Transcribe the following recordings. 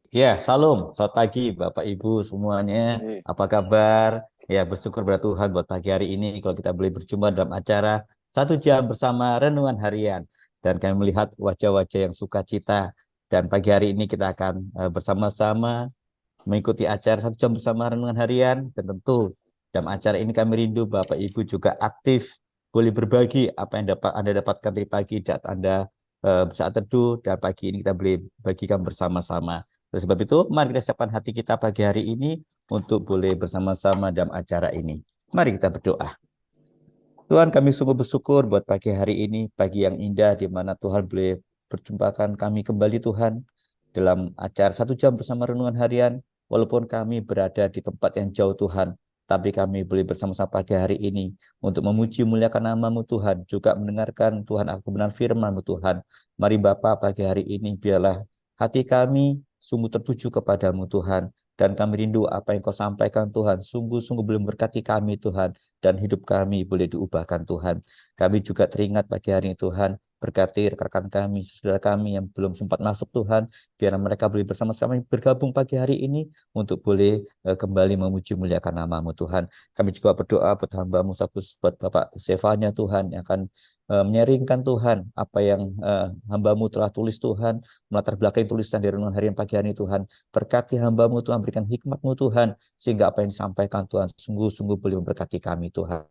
Ya, salam. Selamat pagi, Bapak Ibu semuanya. Iya. Apa kabar? Ya, bersyukur pada Tuhan buat pagi hari ini kalau kita boleh berjumpa dalam acara 1 jam bersama Renungan Harian. Dan kami melihat wajah-wajah yang sukacita. Dan pagi hari ini kita akan bersama-sama mengikuti acara 1 jam bersama Renungan Harian. Dan tentu dalam acara ini kami rindu Bapak Ibu juga aktif, boleh berbagi apa yang dapat Anda dapatkan dari pagi saat Anda saat teduh, dan pagi ini kita boleh bagikan bersama-sama. Oleh sebab itu, mari kita siapkan hati kita pagi hari ini untuk boleh bersama-sama dalam acara ini. Mari kita berdoa. Tuhan, kami sungguh bersyukur buat pagi hari ini, pagi yang indah di mana Tuhan boleh perjumpakan kami kembali Tuhan dalam acara 1 jam bersama Renungan Harian. Walaupun kami berada di tempat yang jauh Tuhan, tapi kami boleh bersama-sama pagi hari ini untuk memuji muliakan nama-Mu Tuhan, juga mendengarkan Tuhan kebenaran firman-Mu Tuhan. Mari Bapa, pagi hari ini biarlah hati kami sungguh tertuju kepadamu Tuhan, dan kami rindu apa yang Kau sampaikan Tuhan, sungguh-sungguh belum berkati kami Tuhan, dan hidup kami boleh diubahkan Tuhan. Kami juga teringat pagi hari ini Tuhan, berkati rekan kami, saudara kami yang belum sempat masuk Tuhan, biar mereka boleh bersama-sama bergabung pagi hari ini untuk boleh kembali memuji muliakan nama-Mu Tuhan. Kami juga berdoa buat hamba-Mu Sakus, buat Bapak Sefanya Tuhan, yang akan menyaringkan Tuhan apa yang hamba-Mu telah tulis Tuhan, melatar belakang tulisan di renungan harian pagi hari ini Tuhan. Berkati hamba-Mu Tuhan, berikan hikmat-Mu Tuhan, sehingga apa yang disampaikan Tuhan sungguh-sungguh boleh memberkati kami Tuhan.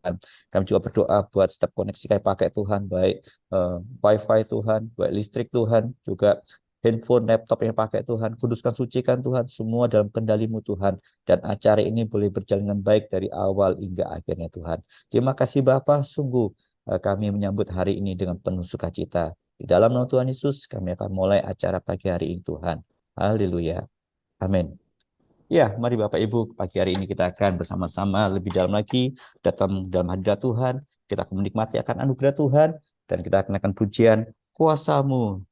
Kami juga berdoa buat setiap koneksi kami pakai Tuhan, baik wifi Tuhan, baik listrik Tuhan, juga handphone, laptop yang pakai Tuhan. Kuduskan, sucikan Tuhan, semua dalam kendali-Mu Tuhan. Dan acara ini boleh berjalan dengan baik dari awal hingga akhirnya Tuhan. Terima kasih Bapa, sungguh kami menyambut hari ini dengan penuh sukacita. Di dalam nama Tuhan Yesus, kami akan mulai acara pagi hari ini Tuhan. Haleluya. Amin. Ya, mari Bapak Ibu, pagi hari ini kita akan bersama-sama lebih dalam lagi datang dalam hadirat Tuhan. Kita akan menikmati akan anugerah Tuhan, dan kita akan pujian kuasa-Mu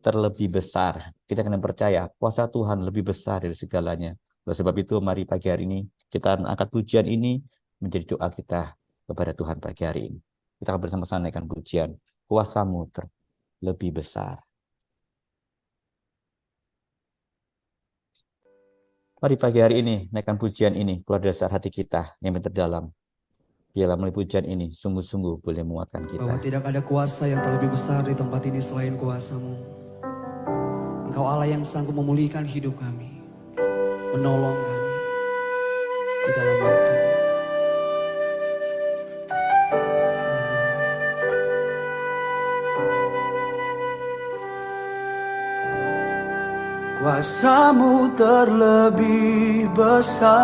terlebih besar. Kita akan percaya kuasa Tuhan lebih besar dari segalanya. Oleh sebab itu, mari pagi hari ini kita angkat pujian ini menjadi doa kita kepada Tuhan pagi hari ini. Kita akan bersama-sama naikkan pujian kuasa-Mu terlebih besar. Mari pagi hari ini naikkan pujian ini keluar dari dasar hati kita yang terdalam. Biarlah melalui pujian ini sungguh-sungguh boleh menguatkan Bahwa kita. tidak ada kuasa yang terlebih besar di tempat ini selain kuasa-Mu. Engkau Allah yang sanggup memulihkan hidup kami, menolong kami di dalam waktu. Kuasa-Mu terlebih besar,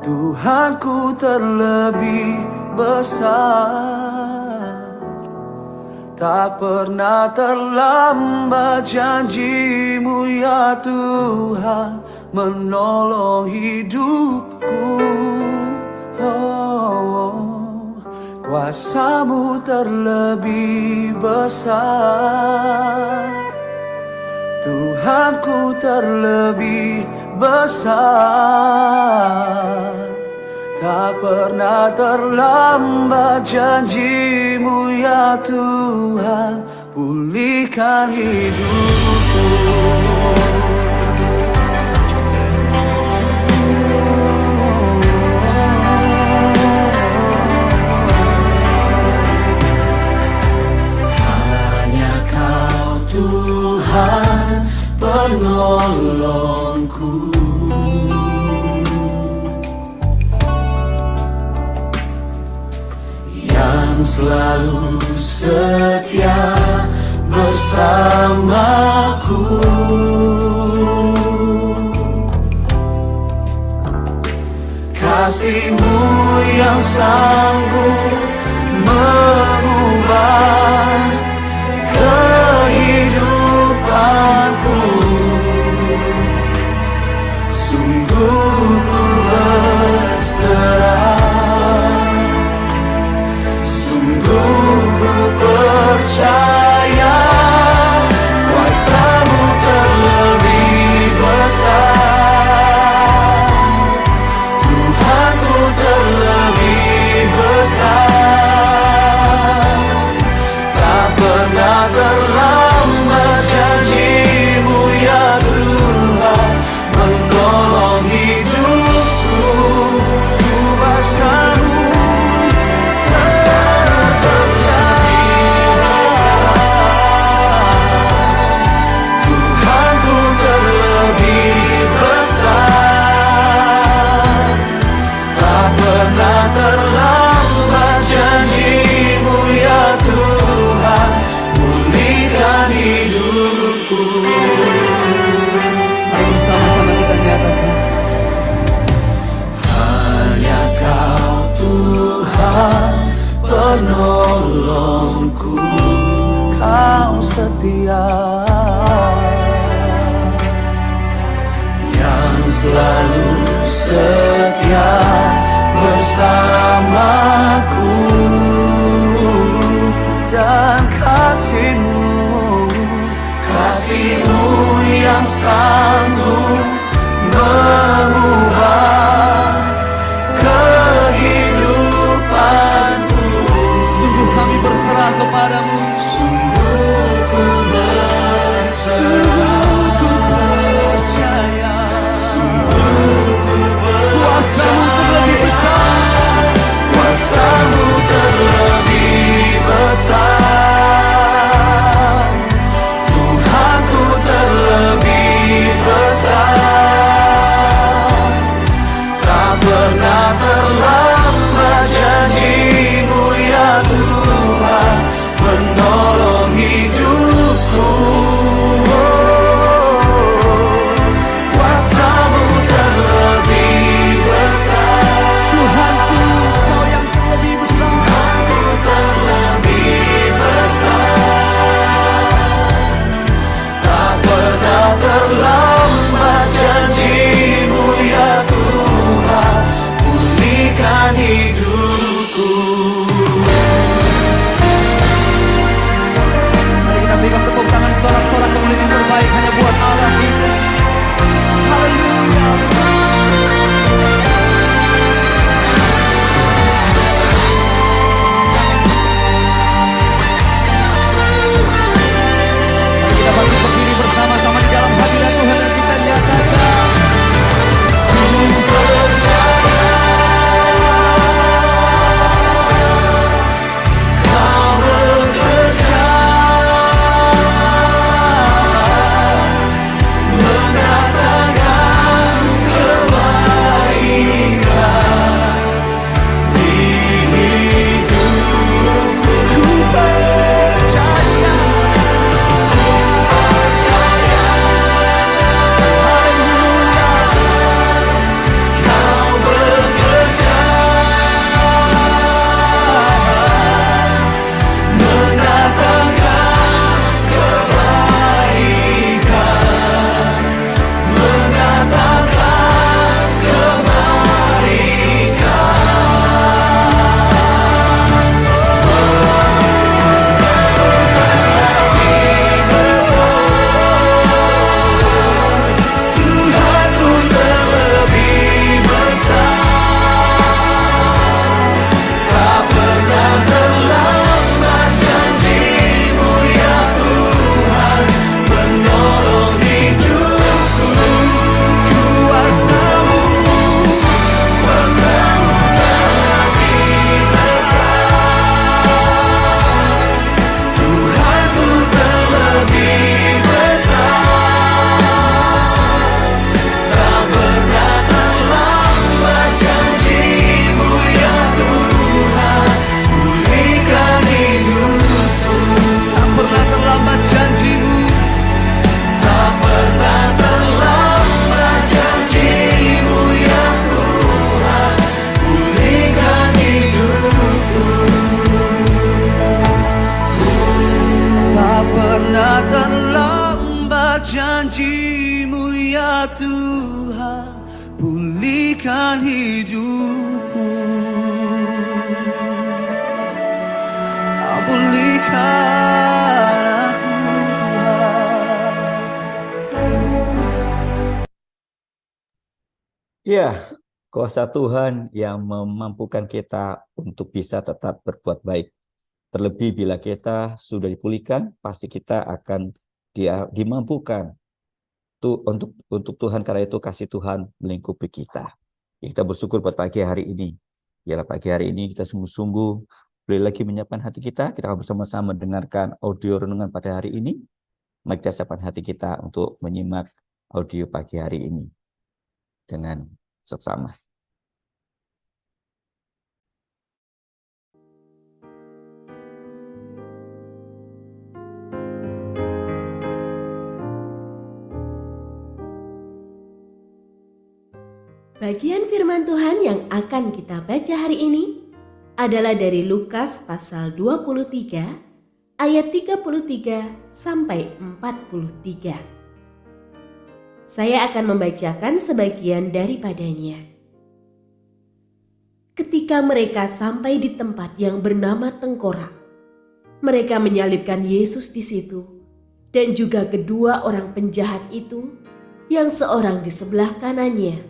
Tuhanku terlebih besar. Tak pernah terlambat janji-Mu ya Tuhan, menolong hidupku. Kuasa-Mu terlebih besar, Tuhanku terlebih besar. Tak pernah terlambat janji-Mu ya Tuhan, pulihkan hidupku. Hanya Kau Tuhan penolongku, yang selalu setia bersamaku. Kasih-Mu yang sanggup mengubah kehidupanku. Sungguh ku berserah, sungguh ku percaya, kuasa-Mu terlebih besar, Tuhanku terlebih besar. Mari bersama-sama kita nyatakan. Hanya Kau Tuhan penolongku, Kau setia yang selalu setia bersamaku, dan kasih-Mu yang sanggup mengubah kehidupanku. Sungguh kami berserah kepadamu. Sungguh ku percaya, sungguh ku Kuasa-Mu terlebih besar. Kuasa-Mu terlebih besar, Tuhanku terlebih besar. Tak pernah terlambat janji-Mu ya Tuhan menolong hidupku. Kuasa-Mu terlebih besar, Tuhanku, Kau yang terlebih besar. Tuhanku terlebih besar. Tak pernah terlambat janji-Mu ya Tuhan pulihkan hidupku. Mari kita berikan tepuk tangan sorak-sorak kemuliaan yang terbaik hanya buat Allah kita. Haleluya. Mari kita bangkit berdiri bersama-sama di dalam hadirat Tuhan dan kita nyatakan. Kau bekerja mendatangkan kebaikan di hidupku. Ku percaya, Kau bekerja mendatangkan kebaikan, mendatangkan kebaikan. Tuhanku terlebih besar, tak pernah terlambat janji-Mu ya Tuhan menolong hidupku. Kuasa-Mu terlebih besar, Tuhanku terlebih besar. Tak pernah terlambat janji-Mu ya Tuhan pulihkan hidupku. Tak pernah terlambat janji-Mu. Tak pernah terlambat janji-Mu ya Tuhan pulihkan hidupku. Tak pernah terlambat janji-Mu ya Tuhan pulihkan hidupku. Pulihkan aku Tuhan. Ya, kuasa Tuhan yang memampukan kita untuk bisa tetap berbuat baik. Terlebih bila kita sudah dipulihkan, pasti kita akan dimampukan untuk Tuhan, karena itu kasih Tuhan melingkupi kita. Kita bersyukur buat pagi hari ini. Ialah pagi hari ini kita sungguh-sungguh boleh lagi menyiapkan hati kita. Kita akan bersama-sama mendengarkan audio renungan pada hari ini. Mari kita siapkan hati kita untuk menyimak audio pagi hari ini dengan seksama. Bagian firman Tuhan yang akan kita baca hari ini adalah dari Lukas pasal 23 ayat 33 sampai 43. Saya akan membacakan sebagian daripadanya. Ketika mereka sampai di tempat yang bernama Tengkorak, mereka menyalibkan Yesus di situ dan juga kedua orang penjahat itu, yang seorang di sebelah kanannya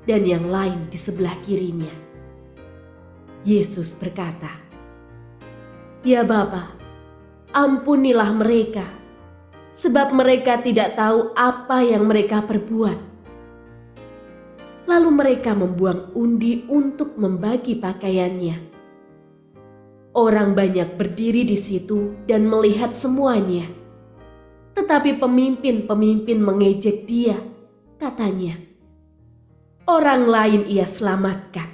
dan yang lain di sebelah kirinya. Yesus berkata, "Ya Bapa, ampunilah mereka, sebab mereka tidak tahu apa yang mereka perbuat." Lalu mereka membuang undi untuk membagi pakaiannya. Orang banyak berdiri di situ dan melihat semuanya. Tetapi pemimpin-pemimpin mengejek dia, katanya, "Orang lain ia selamatkan.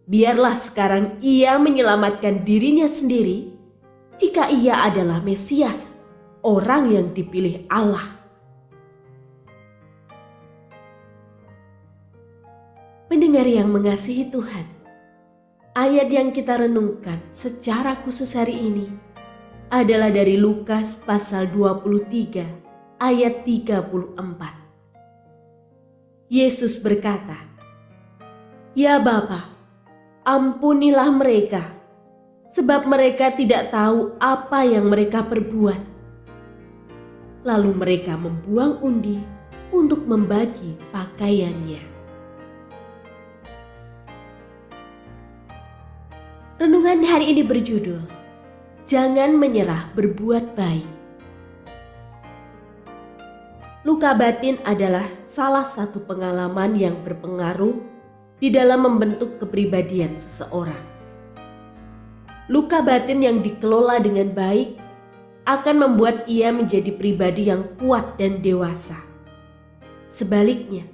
Biarlah sekarang ia menyelamatkan dirinya sendiri jika ia adalah Mesias, orang yang dipilih Allah." Pendengar yang mengasihi Tuhan, ayat yang kita renungkan secara khusus hari ini adalah dari Lukas pasal 23 ayat 34. Yesus berkata, "Ya Bapa, ampunilah mereka, sebab mereka tidak tahu apa yang mereka perbuat." Lalu mereka membuang undi untuk membagi pakaiannya. Renungan hari ini berjudul, Jangan menyerah berbuat baik. Luka batin adalah salah satu pengalaman yang berpengaruh di dalam membentuk kepribadian seseorang. Luka batin yang dikelola dengan baik akan membuat ia menjadi pribadi yang kuat dan dewasa. Sebaliknya,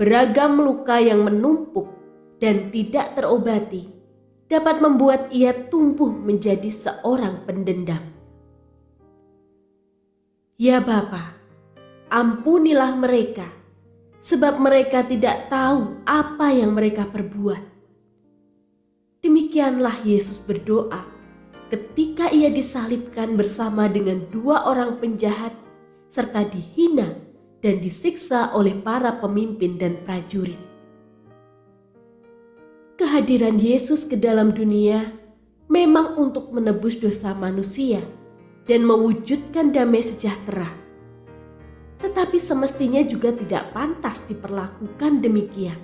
beragam luka yang menumpuk dan tidak terobati dapat membuat ia tumbuh menjadi seorang pendendam. Ya Bapa, ampunilah mereka, sebab mereka tidak tahu apa yang mereka perbuat. Demikianlah Yesus berdoa ketika ia disalibkan bersama dengan dua orang penjahat serta dihina dan disiksa oleh para pemimpin dan prajurit. Kehadiran Yesus ke dalam dunia memang untuk menebus dosa manusia dan mewujudkan damai sejahtera. Tetapi semestinya juga tidak pantas diperlakukan demikian.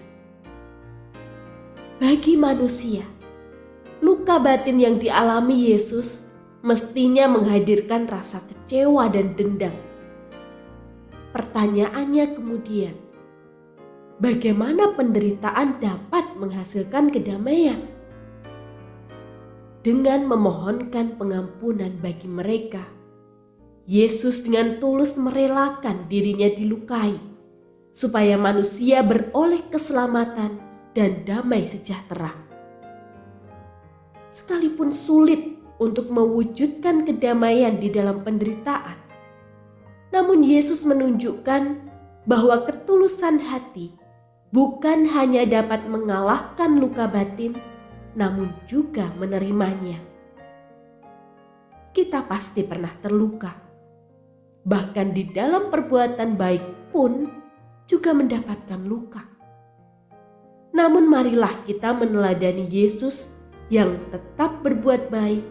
Bagi manusia, luka batin yang dialami Yesus mestinya menghadirkan rasa kecewa dan dendam. Pertanyaannya kemudian, bagaimana penderitaan dapat menghasilkan kedamaian? Dengan memohonkan pengampunan bagi mereka, Yesus dengan tulus merelakan dirinya dilukai, supaya manusia beroleh keselamatan dan damai sejahtera. Sekalipun sulit untuk mewujudkan kedamaian di dalam penderitaan, namun Yesus menunjukkan bahwa ketulusan hati bukan hanya dapat mengalahkan luka batin, namun juga menerimanya. Kita pasti pernah terluka. Bahkan di dalam perbuatan baik pun juga mendapatkan luka. Namun marilah kita meneladani Yesus yang tetap berbuat baik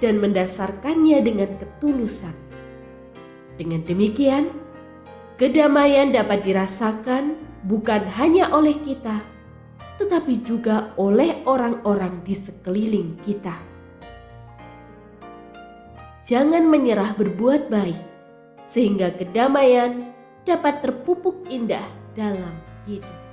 dan mendasarkannya dengan ketulusan. Dengan demikian, kedamaian dapat dirasakan bukan hanya oleh kita, tetapi juga oleh orang-orang di sekeliling kita. Jangan menyerah berbuat baik, sehingga kedamaian dapat terpupuk indah dalam hidup.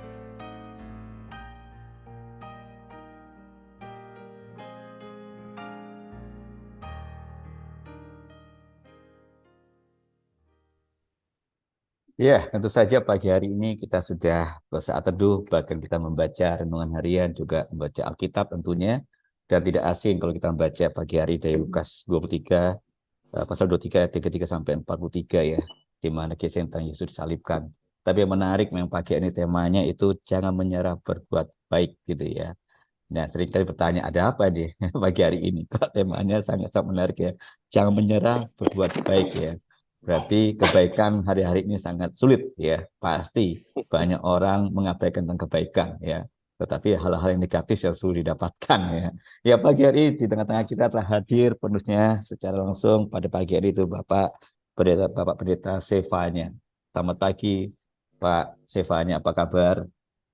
Ya, tentu saja pagi hari ini kita sudah bersaat teduh, bahkan kita membaca renungan harian, juga membaca Alkitab tentunya. Dan tidak asing kalau kita membaca pagi hari dari Lukas 23, pasal 23 ayat 33 sampai 43 ya, di mana kisah tentang Yesus disalibkan. Tapi yang menarik memang pagi ini temanya itu jangan menyerah berbuat baik gitu ya. Nah, seringkali bertanya, ada apa nih pagi hari ini? Kok temanya sangat-sangat menarik ya. Jangan menyerah, berbuat baik ya. Berarti kebaikan hari-hari ini sangat sulit ya. Pasti banyak orang mengabaikan tentang kebaikan ya. Tetapi hal-hal yang negatif yang sulit didapatkan ya. Ya, pagi hari ini di tengah-tengah kita telah hadir penulisnya secara langsung pada pagi hari itu Bapak Pendeta Sevanya. Selamat pagi Pak Sevanya, apa kabar?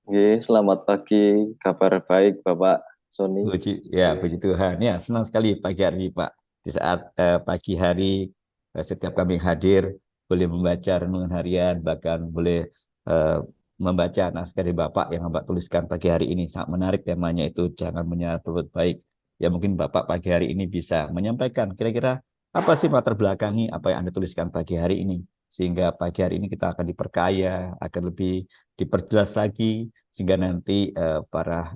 Oke, selamat pagi. Kabar baik, Bapak Sony. Puji Tuhan. Ya, senang sekali pagi hari, Pak. Di saat pagi hari, setiap kami hadir, boleh membaca renungan harian, bahkan boleh eh, membaca naskah dari Bapak yang Bapak tuliskan pagi hari ini. Sangat menarik temanya itu, jangan menyerah berbuat baik. Ya, mungkin Bapak pagi hari ini bisa menyampaikan kira-kira apa sih latar belakangi apa yang Anda tuliskan pagi hari ini. Sehingga pagi hari ini kita akan diperkaya, akan lebih diperjelas lagi, sehingga nanti para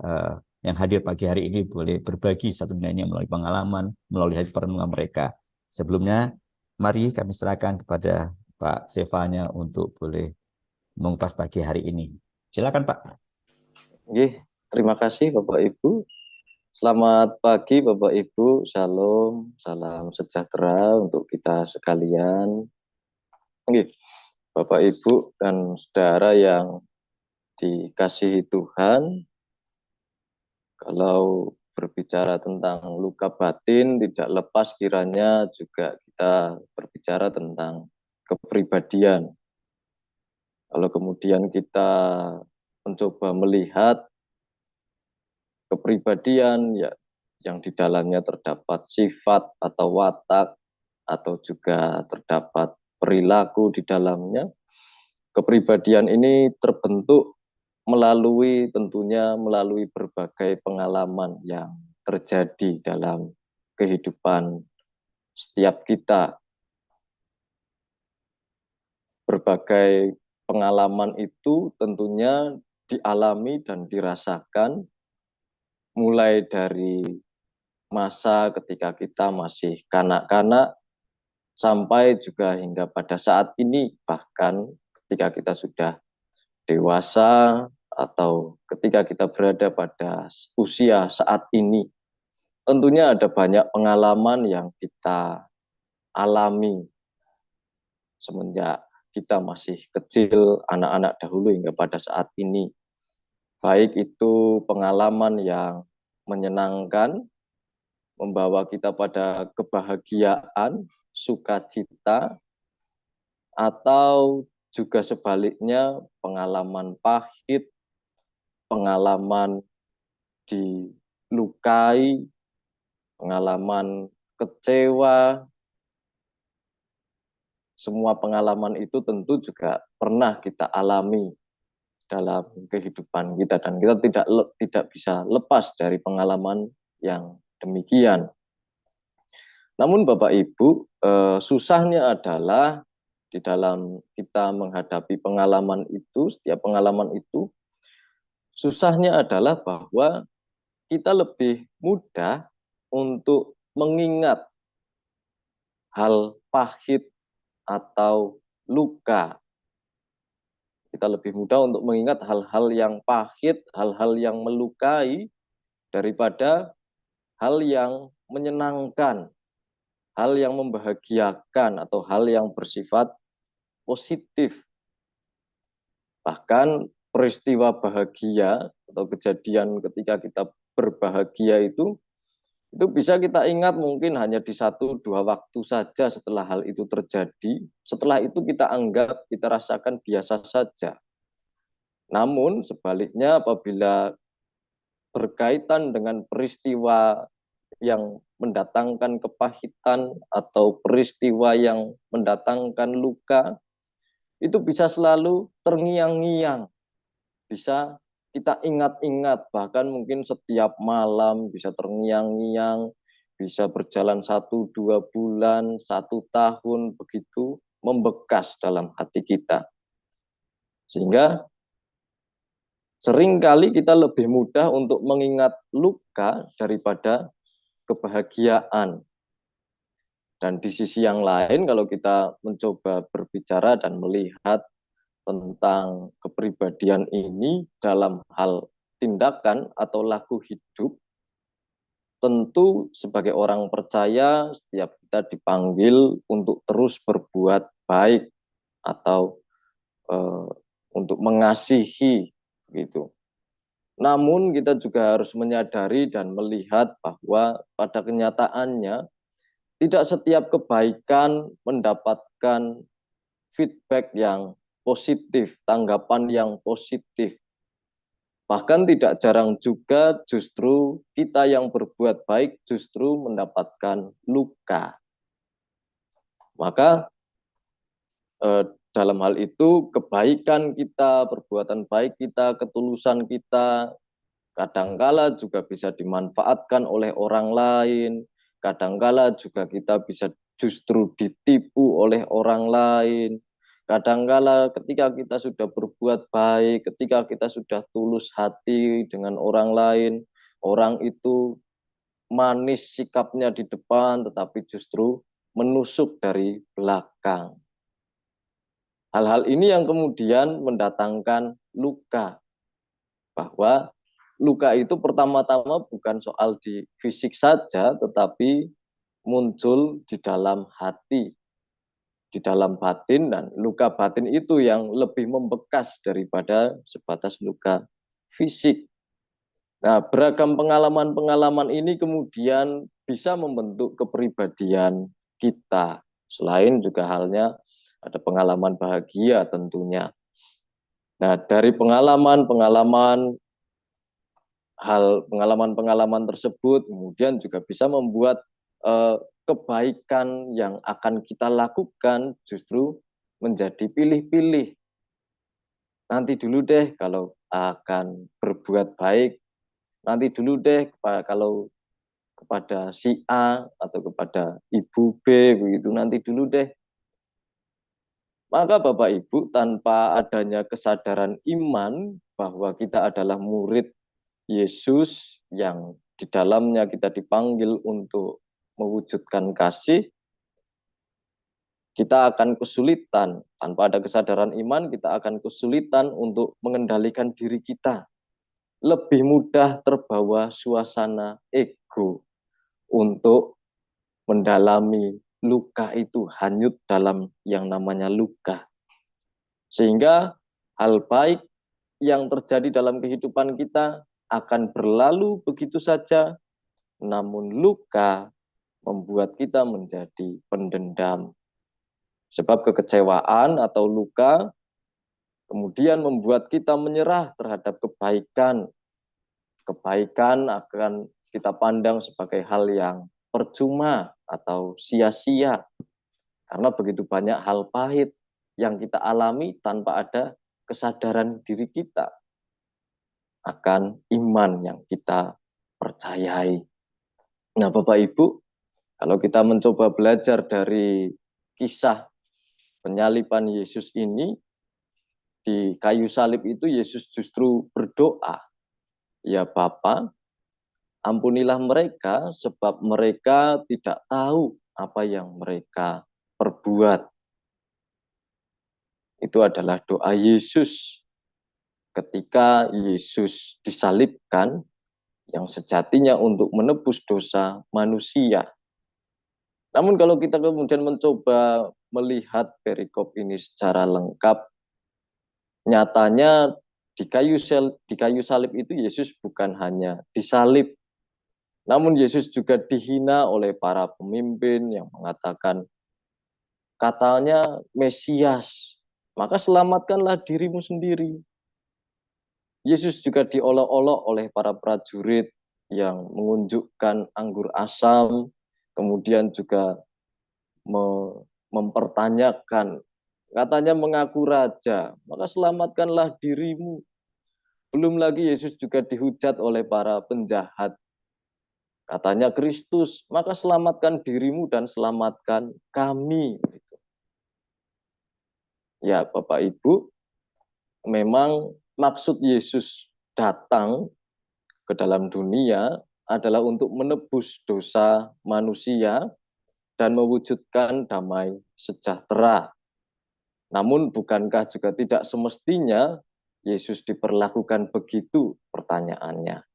yang hadir pagi hari ini boleh berbagi satu nilainya melalui pengalaman, melalui hasil perenungan mereka. Sebelumnya, mari kami serahkan kepada Pak Sevanya untuk boleh mengupas pagi hari ini. Silakan Pak. Oke, terima kasih Bapak Ibu. Selamat pagi Bapak Ibu. Shalom, salam sejahtera untuk kita sekalian. Oke, Bapak Ibu dan saudara yang dikasihi Tuhan, kalau berbicara tentang luka batin, tidak lepas kiranya juga kita berbicara tentang kepribadian. Kalau kemudian kita mencoba melihat kepribadian ya yang di dalamnya terdapat sifat atau watak atau juga terdapat perilaku di dalamnya, kepribadian ini terbentuk melalui berbagai pengalaman yang terjadi dalam kehidupan setiap kita. Berbagai pengalaman itu tentunya dialami dan dirasakan mulai dari masa ketika kita masih kanak-kanak sampai juga hingga pada saat ini, bahkan ketika kita sudah dewasa atau ketika kita berada pada usia saat ini. Tentunya ada banyak pengalaman yang kita alami semenjak kita masih kecil, anak-anak dahulu hingga pada saat ini. Baik itu pengalaman yang menyenangkan, membawa kita pada kebahagiaan, sukacita, atau juga sebaliknya pengalaman pahit, pengalaman dilukai, pengalaman kecewa. Semua pengalaman itu tentu juga pernah kita alami dalam kehidupan kita dan kita tidak bisa lepas dari pengalaman yang demikian. Namun Bapak Ibu, susahnya adalah di dalam kita menghadapi pengalaman itu, setiap pengalaman itu, susahnya adalah bahwa kita lebih mudah untuk mengingat hal pahit atau luka. Kita lebih mudah untuk mengingat hal-hal yang pahit, hal-hal yang melukai, daripada hal yang menyenangkan, hal yang membahagiakan, atau hal yang bersifat positif. Bahkan peristiwa bahagia atau kejadian ketika kita berbahagia itu bisa kita ingat mungkin hanya di 1-2 waktu saja setelah hal itu terjadi. Setelah itu kita anggap, kita rasakan biasa saja. Namun sebaliknya apabila berkaitan dengan peristiwa yang mendatangkan kepahitan atau peristiwa yang mendatangkan luka, itu bisa selalu terngiang-ngiang, bisa kita ingat-ingat, bahkan mungkin setiap malam bisa terngiang-ngiang, bisa berjalan 1-2 bulan, 1 tahun, begitu membekas dalam hati kita. Sehingga seringkali kita lebih mudah untuk mengingat luka daripada kebahagiaan. Dan di sisi yang lain, kalau kita mencoba berbicara dan melihat tentang kepribadian ini dalam hal tindakan atau laku hidup, tentu sebagai orang percaya setiap kita dipanggil untuk terus berbuat baik atau untuk mengasihi gitu. Namun kita juga harus menyadari dan melihat bahwa pada kenyataannya tidak setiap kebaikan mendapatkan feedback yang positif, tanggapan yang positif. Bahkan tidak jarang juga justru kita yang berbuat baik justru mendapatkan luka. Maka dalam hal itu kebaikan kita, perbuatan baik kita, ketulusan kita kadangkala juga bisa dimanfaatkan oleh orang lain, kadangkala juga kita bisa justru ditipu oleh orang lain. Kadangkala ketika kita sudah berbuat baik, ketika kita sudah tulus hati dengan orang lain, orang itu manis sikapnya di depan tetapi justru menusuk dari belakang. Hal-hal ini yang kemudian mendatangkan luka. Bahwa luka itu pertama-tama bukan soal di fisik saja, tetapi muncul di dalam hati, di dalam batin, dan luka batin itu yang lebih membekas daripada sebatas luka fisik. Nah, beragam pengalaman-pengalaman ini kemudian bisa membentuk kepribadian kita. Selain juga halnya ada pengalaman bahagia tentunya. Nah, dari pengalaman-pengalaman tersebut kemudian juga bisa membuat kebaikan yang akan kita lakukan justru menjadi pilih-pilih. Nanti dulu deh kalau akan berbuat baik, nanti dulu deh kalau kepada si A atau kepada Ibu B begitu, nanti dulu deh. Maka Bapak Ibu, tanpa adanya kesadaran iman bahwa kita adalah murid Yesus yang di dalamnya kita dipanggil untuk mewujudkan kasih, kita akan kesulitan. Tanpa ada kesadaran iman, kita akan kesulitan untuk mengendalikan diri kita. Lebih mudah terbawa suasana ego untuk mendalami luka itu, hanyut dalam yang namanya luka. Sehingga hal baik yang terjadi dalam kehidupan kita akan berlalu begitu saja, namun luka membuat kita menjadi pendendam. Sebab kekecewaan atau luka kemudian membuat kita menyerah terhadap kebaikan. Kebaikan akan kita pandang sebagai hal yang percuma atau sia-sia. Karena begitu banyak hal pahit yang kita alami tanpa ada kesadaran diri kita akan iman yang kita percayai. Nah, Bapak Ibu, kalau kita mencoba belajar dari kisah penyaliban Yesus ini, di kayu salib itu Yesus justru berdoa, "Ya Bapa, ampunilah mereka sebab mereka tidak tahu apa yang mereka perbuat." Itu adalah doa Yesus ketika Yesus disalibkan, yang sejatinya untuk menebus dosa manusia. Namun kalau kita kemudian mencoba melihat perikop ini secara lengkap, nyatanya di kayu salib itu Yesus bukan hanya disalib, namun Yesus juga dihina oleh para pemimpin yang mengatakan, katanya Mesias, maka selamatkanlah dirimu sendiri. Yesus juga diolok-olok oleh para prajurit yang mengunjukkan anggur asam, kemudian juga mempertanyakan, katanya mengaku raja, maka selamatkanlah dirimu. Belum lagi Yesus juga dihujat oleh para penjahat. Katanya Kristus, maka selamatkan dirimu dan selamatkan kami. Ya Bapak Ibu, memang maksud Yesus datang ke dalam dunia adalah untuk menebus dosa manusia dan mewujudkan damai sejahtera. Namun bukankah juga tidak semestinya Yesus diperlakukan begitu, pertanyaannya.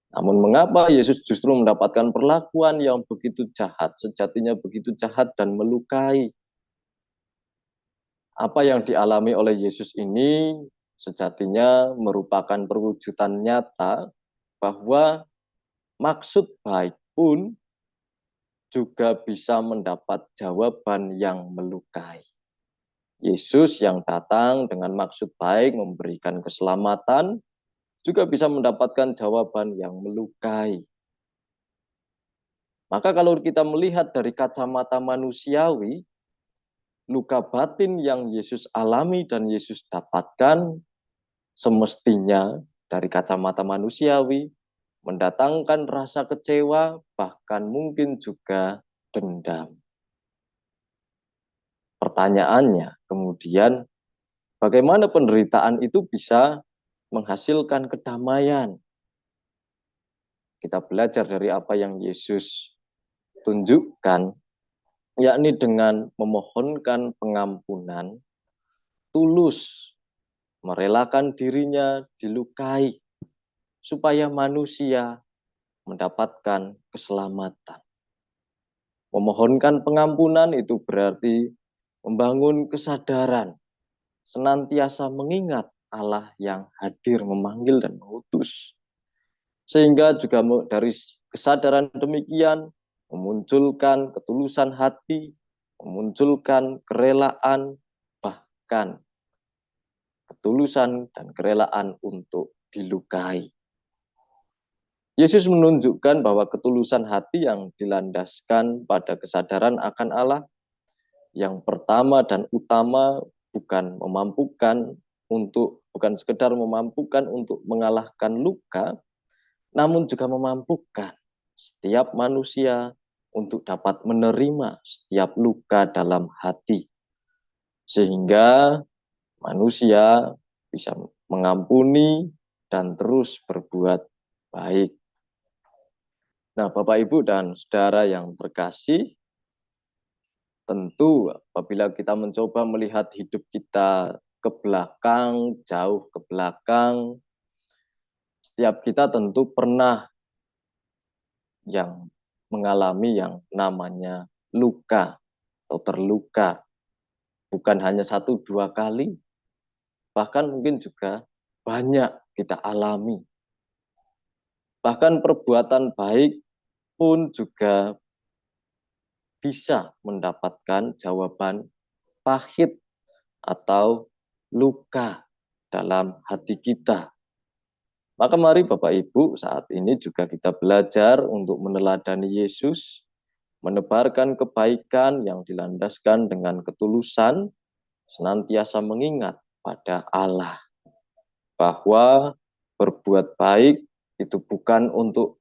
Namun mengapa Yesus justru mendapatkan perlakuan yang begitu jahat, sejatinya begitu jahat dan melukai? Apa yang dialami oleh Yesus ini sejatinya merupakan perwujudan nyata bahwa maksud baik pun juga bisa mendapat jawaban yang melukai. Yesus yang datang dengan maksud baik memberikan keselamatan juga bisa mendapatkan jawaban yang melukai. Maka kalau kita melihat dari kacamata manusiawi, luka batin yang Yesus alami dan Yesus dapatkan semestinya dari kacamata manusiawi mendatangkan rasa kecewa, bahkan mungkin juga dendam. Pertanyaannya kemudian, bagaimana penderitaan itu bisa menghasilkan kedamaian? Kita belajar dari apa yang Yesus tunjukkan, yakni dengan memohonkan pengampunan, tulus, merelakan dirinya dilukai, supaya manusia mendapatkan keselamatan. Memohonkan pengampunan itu berarti membangun kesadaran, senantiasa mengingat Allah yang hadir, memanggil dan mengutus. Sehingga juga dari kesadaran demikian memunculkan ketulusan hati, memunculkan kerelaan, bahkan ketulusan dan kerelaan untuk dilukai. Yesus menunjukkan bahwa ketulusan hati yang dilandaskan pada kesadaran akan Allah yang pertama dan utama bukan sekedar memampukan untuk mengalahkan luka, namun juga memampukan setiap manusia untuk dapat menerima setiap luka dalam hati. Sehingga manusia bisa mengampuni dan terus berbuat baik. Nah, Bapak, Ibu, dan saudara yang terkasih, tentu apabila kita mencoba melihat hidup kita ke belakang, jauh ke belakang, setiap kita tentu pernah yang mengalami yang namanya luka atau terluka. Bukan hanya 1-2 kali, bahkan mungkin juga banyak kita alami. Bahkan perbuatan baik pun juga bisa mendapatkan jawaban pahit atau luka dalam hati kita. Maka mari Bapak Ibu saat ini juga kita belajar untuk meneladani Yesus, menebarkan kebaikan yang dilandaskan dengan ketulusan, senantiasa mengingat pada Allah. Bahwa berbuat baik itu bukan untuk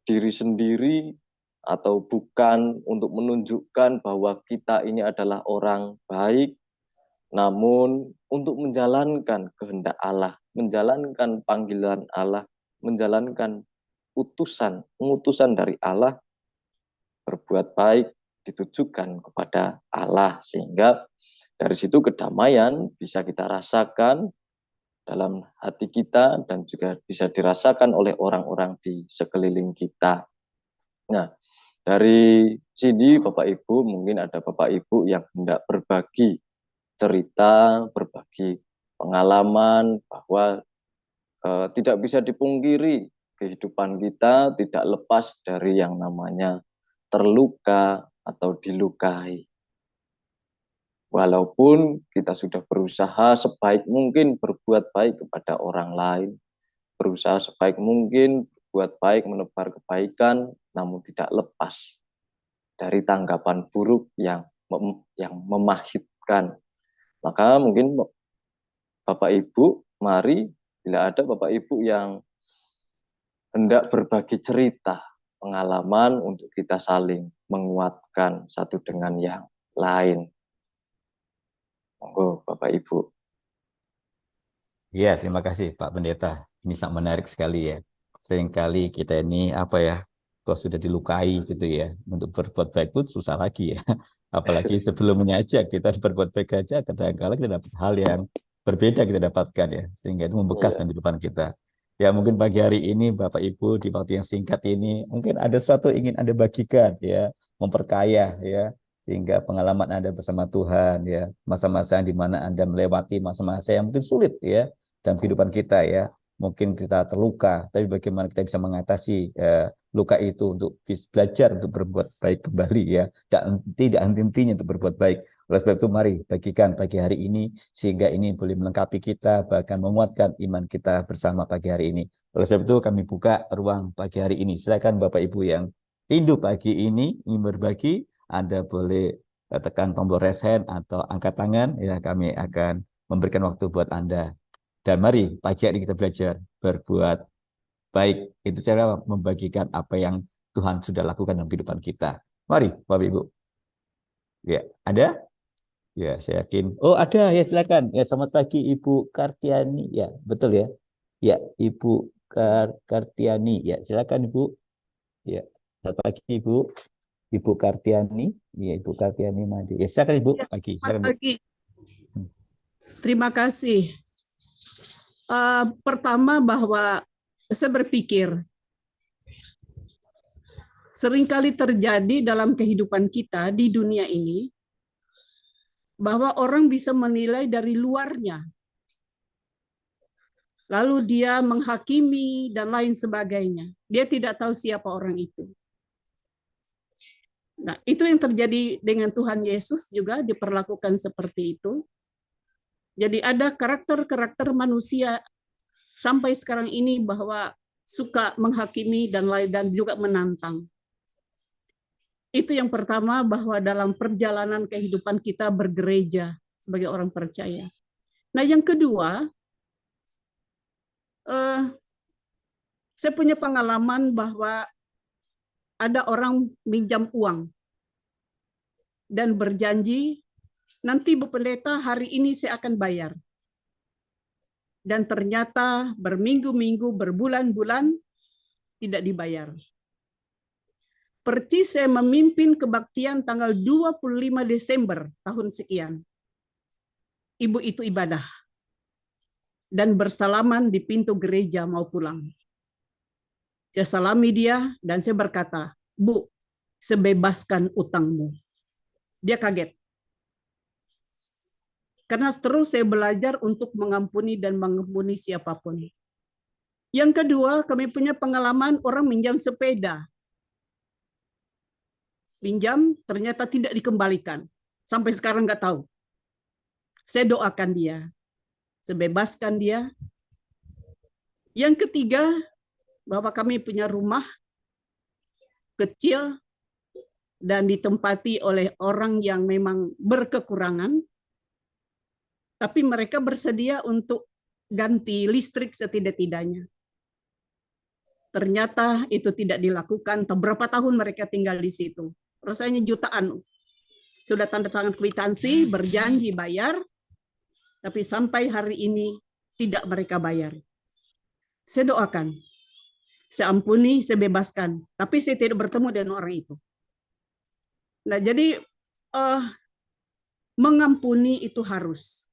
diri sendiri atau bukan untuk menunjukkan bahwa kita ini adalah orang baik, namun untuk menjalankan kehendak Allah, menjalankan panggilan Allah, menjalankan pengutusan dari Allah. Berbuat baik ditujukan kepada Allah, sehingga dari situ kedamaian bisa kita rasakan dalam hati kita dan juga bisa dirasakan oleh orang-orang di sekeliling kita. Nah, dari sini Bapak Ibu, mungkin ada Bapak Ibu yang hendak berbagi cerita, berbagi pengalaman bahwa tidak bisa dipungkiri kehidupan kita tidak lepas dari yang namanya terluka atau dilukai. Walaupun kita sudah berusaha sebaik mungkin berbuat baik kepada orang lain, berusaha sebaik mungkin berbuat baik, menebar kebaikan, namun tidak lepas dari tanggapan buruk yang memahitkan. Maka mungkin Bapak Ibu, mari bila ada Bapak Ibu yang hendak berbagi cerita, pengalaman untuk kita saling menguatkan satu dengan yang lain. Monggo Bapak Ibu. Ya, terima kasih Pak Pendeta. Ini sangat menarik sekali ya. Seringkali kita ini kalau sudah dilukai gitu ya, untuk berbuat baik pun susah lagi ya. Apalagi sebelumnya aja kita berbuat baik aja, kadang-kadang kita dapat hal yang berbeda kita dapatkan ya, sehingga itu membekas Iya. dalam kehidupan kita. Ya mungkin pagi hari ini Bapak Ibu di waktu yang singkat ini mungkin ada sesuatu ingin Anda bagikan ya, memperkaya ya, sehingga pengalaman Anda bersama Tuhan ya, masa-masa di mana Anda melewati masa-masa yang mungkin sulit ya dalam kehidupan kita ya. Mungkin kita terluka, tapi bagaimana kita bisa mengatasi luka itu untuk belajar untuk berbuat baik kembali ya, dan tidak henti-hentinya untuk berbuat baik. Oleh sebab itu mari bagikan pagi hari ini sehingga ini boleh melengkapi kita bahkan menguatkan iman kita bersama pagi hari ini. Oleh sebab itu kami buka ruang pagi hari ini. Silakan Bapak Ibu yang rindu pagi ini ingin berbagi, Anda boleh tekan tombol raise hand atau angkat tangan ya, kami akan memberikan waktu buat Anda. Dan mari pagi hari ini kita belajar berbuat baik. Itu cara membagikan apa yang Tuhan sudah lakukan dalam kehidupan kita. Mari Bapak Ibu. Ya, ada? Ya, saya yakin. Oh, ada ya, silakan. Ya, selamat pagi Ibu Kartiani. Ya, betul ya. Ya, Ibu Kartiani. Ya, silakan Ibu. Ya, selamat pagi Ibu. Ibu Kartiani. Ya, Ibu Kartiani Madi. Ya, silakan Ibu. Ya, Pagi. selamat Silakan Bu. pagi. Terima kasih. Pertama bahwa saya berpikir seringkali terjadi dalam kehidupan kita di dunia ini bahwa orang bisa menilai dari luarnya, lalu dia menghakimi dan lain sebagainya. Dia tidak tahu siapa orang itu. Nah, itu yang terjadi dengan Tuhan Yesus juga diperlakukan seperti itu. Jadi ada karakter-karakter manusia sampai sekarang ini bahwa suka menghakimi dan lain dan juga menantang. Itu yang pertama, bahwa dalam perjalanan kehidupan kita bergereja sebagai orang percaya. Nah, yang kedua, saya punya pengalaman bahwa ada orang minjam uang dan berjanji, nanti Bu Pendeta hari ini saya akan bayar. Dan ternyata berminggu-minggu, berbulan-bulan tidak dibayar. Percis saya memimpin kebaktian tanggal 25 Desember tahun sekian. Ibu itu ibadah. Dan bersalaman di pintu gereja mau pulang. Saya salami dia dan saya berkata, Bu, sebebaskan utangmu. Dia kaget. Karena terus saya belajar untuk mengampuni dan mengampuni siapapun. Yang kedua, kami punya pengalaman orang minjam sepeda. Pinjam, ternyata tidak dikembalikan. Sampai sekarang nggak tahu. Saya doakan dia. Saya bebaskan dia. Yang ketiga, bahwa kami punya rumah kecil dan ditempati oleh orang yang memang berkekurangan. Tapi mereka bersedia untuk ganti listrik setidak-tidaknya. Ternyata itu tidak dilakukan. Berapa tahun mereka tinggal di situ. Rasanya jutaan. Sudah tanda tangan kwitansi, berjanji bayar, tapi sampai hari ini tidak mereka bayar. Saya doakan, saya ampuni, saya bebaskan, tapi saya tidak bertemu dengan orang itu. Nah, jadi mengampuni itu harus.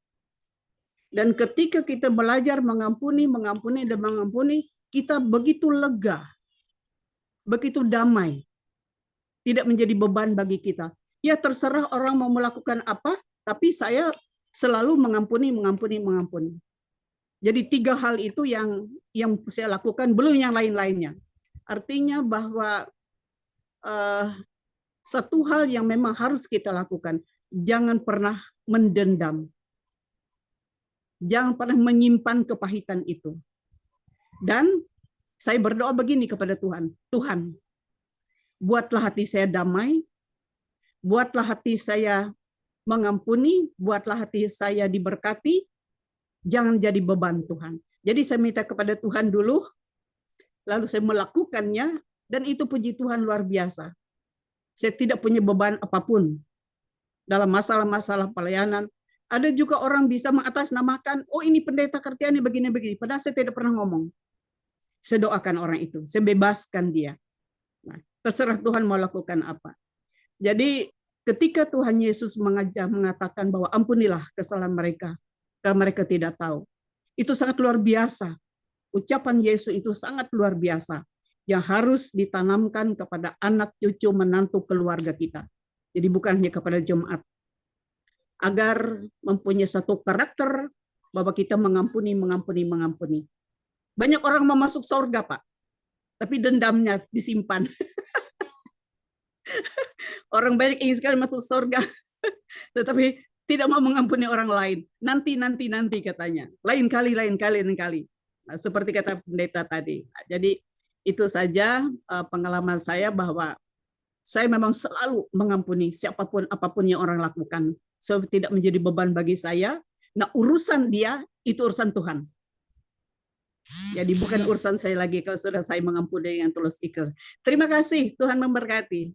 Dan ketika kita belajar mengampuni, kita begitu lega, begitu damai, tidak menjadi beban bagi kita. Ya terserah orang mau melakukan apa, tapi saya selalu mengampuni. Jadi 3 hal itu yang saya lakukan, belum yang lain-lainnya. Artinya bahwa satu hal yang memang harus kita lakukan, jangan pernah mendendam. Jangan pernah menyimpan kepahitan itu. Dan saya berdoa begini kepada Tuhan, Tuhan, buatlah hati saya damai, buatlah hati saya mengampuni, buatlah hati saya diberkati, jangan jadi beban Tuhan. Jadi saya minta kepada Tuhan dulu, lalu saya melakukannya, dan itu puji Tuhan luar biasa. Saya tidak punya beban apapun dalam masalah-masalah pelayanan. Ada juga orang bisa mengatasnamakan, oh ini pendeta Kartiani begini-begini, padahal saya tidak pernah ngomong. Saya doakan orang itu, saya bebaskan dia. Nah, terserah Tuhan mau lakukan apa. Jadi ketika Tuhan Yesus mengatakan bahwa ampunilah kesalahan mereka, karena mereka tidak tahu. Itu sangat luar biasa. Ucapan Yesus itu sangat luar biasa, yang harus ditanamkan kepada anak, cucu, menantu, keluarga kita. Jadi bukan hanya kepada jemaat. Agar mempunyai satu karakter bahwa kita mengampuni. Banyak orang mau masuk surga, Pak, tapi dendamnya disimpan. Orang banyak ingin sekali masuk surga, tetapi tidak mau mengampuni orang lain. Nanti katanya. Lain kali. Nah, seperti kata pendeta tadi. Jadi itu saja pengalaman saya bahwa saya memang selalu mengampuni siapapun apapun yang orang lakukan. So, tidak menjadi beban bagi saya. Nah, urusan dia itu urusan Tuhan. Jadi bukan urusan saya lagi kalau sudah saya mengampuni dengan tulus ikhlas. Terima kasih, Tuhan memberkati.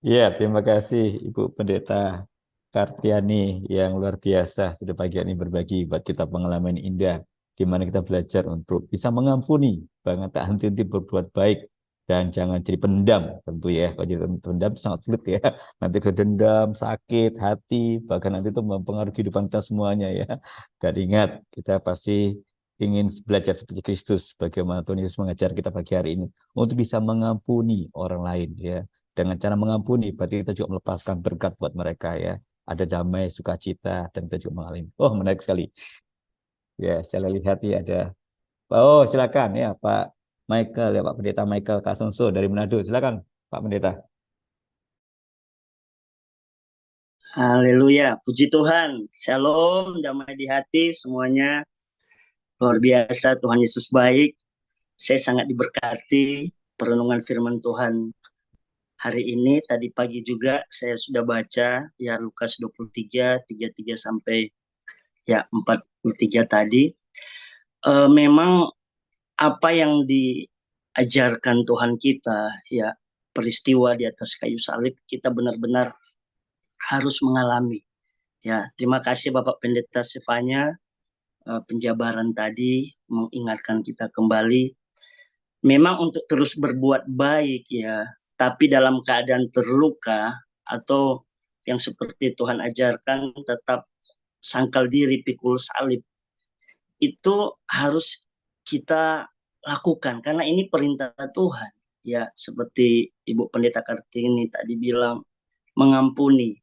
Ya, terima kasih Ibu Pendeta Kartiani yang luar biasa sudah pagi ini berbagi buat kita pengalaman indah di mana kita belajar untuk bisa mengampuni, bahkan tak henti-henti berbuat baik dan jangan jadi pendam tentu ya. Kalau jadi pendam sangat sulit ya. Nanti kedendam, sakit, hati, bahkan nanti itu mempengaruhi kehidupan kita semuanya ya. Dan ingat, kita pasti ingin belajar seperti Kristus, bagaimana Tuhan Yesus mengajar kita pagi hari ini untuk bisa mengampuni orang lain ya. Dengan cara mengampuni, berarti kita juga melepaskan berkat buat mereka ya. Ada damai, sukacita, dan kita juga mengalami. Oh, menarik sekali. Ya, saya lihat ya ada. Oh, silakan ya Pak Michael ya Pak Pendeta Michael Kasonso dari Manado. Silakan Pak Pendeta. Haleluya, puji Tuhan. Shalom, damai di hati semuanya. Luar biasa, Tuhan Yesus baik. Saya sangat diberkati perenungan firman Tuhan hari ini. Tadi pagi juga saya sudah baca ya Lukas 23, 33 sampai ya 43 tadi. Memang apa yang diajarkan Tuhan kita, ya peristiwa di atas kayu salib, kita benar-benar harus mengalami. Ya, terima kasih Bapak Pendeta Stefania, penjabaran tadi mengingatkan kita kembali. Memang untuk terus berbuat baik ya, tapi dalam keadaan terluka atau yang seperti Tuhan ajarkan tetap sangkal diri, pikul salib. Itu harus kita lakukan karena ini perintah Tuhan ya, seperti Ibu Pendeta Kartini tadi bilang, mengampuni.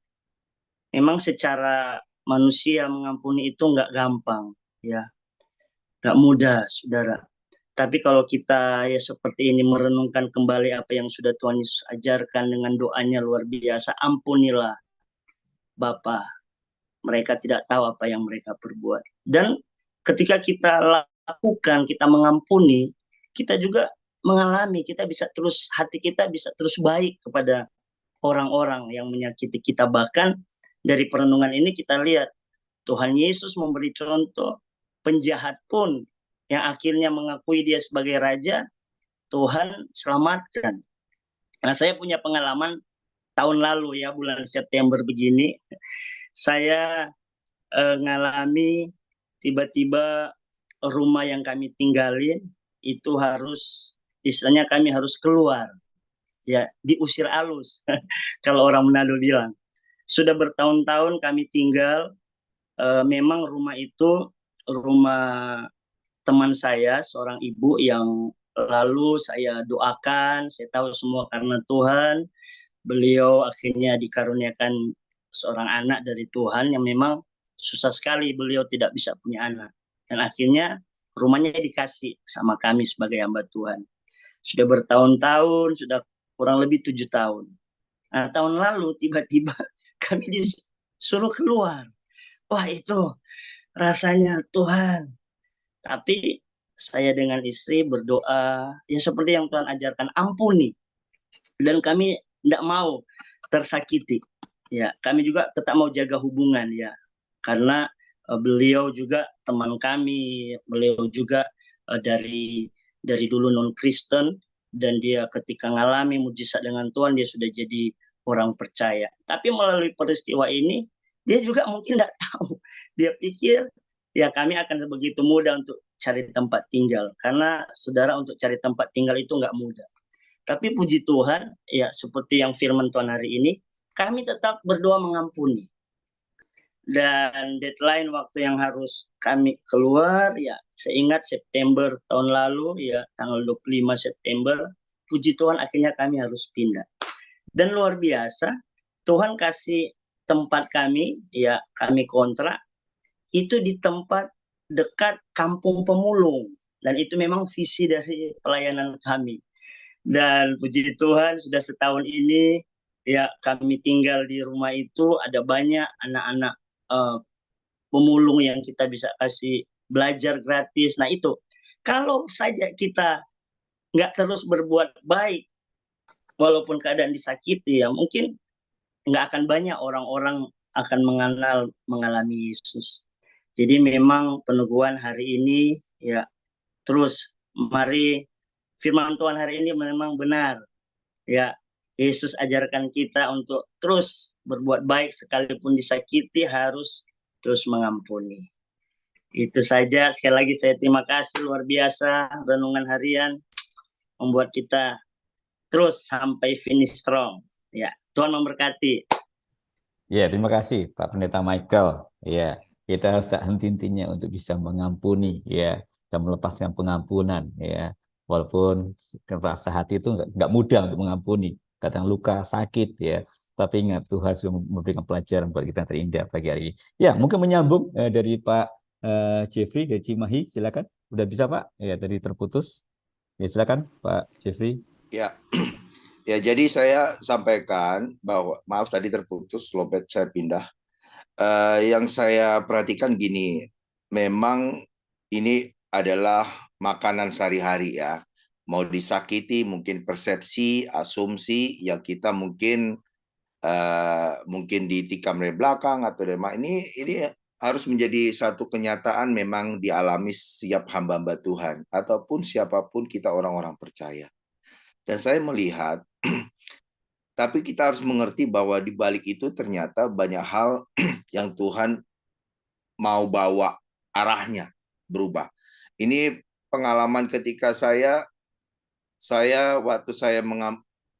Memang secara manusia mengampuni itu nggak gampang ya, nggak mudah saudara. Tapi kalau kita ya seperti ini merenungkan kembali apa yang sudah Tuhan Yesus ajarkan dengan doanya luar biasa, ampunilah Bapa, mereka tidak tahu apa yang mereka perbuat. Dan ketika kita lakukan, kita mengampuni, kita juga mengalami, kita bisa terus, hati kita bisa terus baik kepada orang-orang yang menyakiti kita. Bahkan dari perenungan ini kita lihat Tuhan Yesus memberi contoh, penjahat pun yang akhirnya mengakui dia sebagai raja, Tuhan selamatkan. Nah, saya punya pengalaman tahun lalu ya, bulan September begini, saya ngalami tiba-tiba rumah yang kami tinggalin itu harus, istilahnya kami harus keluar ya, diusir halus kalau orang Manado bilang. Sudah bertahun-tahun kami tinggal, memang rumah itu rumah teman saya, seorang ibu yang lalu saya doakan, saya tahu semua karena Tuhan. Beliau akhirnya dikaruniakan seorang anak dari Tuhan yang memang susah sekali, beliau tidak bisa punya anak. Dan akhirnya rumahnya dikasih sama kami sebagai hamba Tuhan. Sudah bertahun-tahun, sudah kurang lebih 7 tahun. Nah, tahun lalu tiba-tiba kami disuruh keluar. Wah, itu rasanya Tuhan. Tapi saya dengan istri berdoa, ya seperti yang Tuhan ajarkan, ampuni. Dan kami tidak mau tersakiti. Ya, kami juga tetap mau jaga hubungan ya. Karena beliau juga teman kami, beliau juga dari dulu non-Kristen, dan dia ketika ngalami mujizat dengan Tuhan, dia sudah jadi orang percaya. Tapi melalui peristiwa ini, dia juga mungkin tidak tahu. Dia pikir, ya kami akan begitu mudah untuk cari tempat tinggal. Karena saudara, untuk cari tempat tinggal itu nggak mudah. Tapi puji Tuhan, ya seperti yang firman Tuhan hari ini, kami tetap berdoa mengampuni. Dan deadline waktu yang harus kami keluar, ya saya ingat September tahun lalu, ya tanggal 25 September, puji Tuhan akhirnya kami harus pindah. Dan luar biasa, Tuhan kasih tempat kami, ya kami kontrak, itu di tempat dekat kampung pemulung. Dan itu memang visi dari pelayanan kami. Dan puji Tuhan sudah setahun ini, ya kami tinggal di rumah itu, ada banyak anak-anak pemulung yang kita bisa kasih belajar gratis. Nah itu, kalau saja kita nggak terus berbuat baik, walaupun keadaan disakiti, ya mungkin nggak akan banyak orang-orang akan mengalami Yesus. Jadi memang peneguhan hari ini, ya terus mari firman Tuhan hari ini memang benar. Ya, Yesus ajarkan kita untuk terus berbuat baik sekalipun disakiti, harus terus mengampuni. Itu saja, sekali lagi saya terima kasih luar biasa, renungan harian membuat kita terus sampai finish strong. Ya, Tuhan memberkati. Ya, terima kasih Pak Pendeta Michael. Ya, kita harus tak henti-hentinya untuk bisa mengampuni, ya, dan melepaskan pengampunan, ya. Walaupun rasa hati itu nggak mudah untuk mengampuni. Kadang luka, sakit, ya. Tapi ingat Tuhan sudah memberikan pelajaran buat kita yang terindah pagi hari ini. Ya, mungkin menyambung dari Pak Jeffrey dari Cimahi, silakan. Udah bisa Pak? Ya, tadi terputus. Ya, silakan Pak Jeffrey. Ya, ya jadi saya sampaikan bahwa, maaf tadi terputus, lobet saya pindah. Yang saya perhatikan gini, memang ini adalah makanan sehari-hari ya. Mau disakiti, mungkin persepsi, asumsi yang kita mungkin ditikam dari belakang atau dari ini harus menjadi satu kenyataan memang dialami setiap hamba-hamba Tuhan ataupun siapapun kita orang-orang percaya. Dan saya melihat, tapi kita harus mengerti bahwa di balik itu ternyata banyak hal yang Tuhan mau bawa arahnya berubah. Ini pengalaman ketika saya waktu saya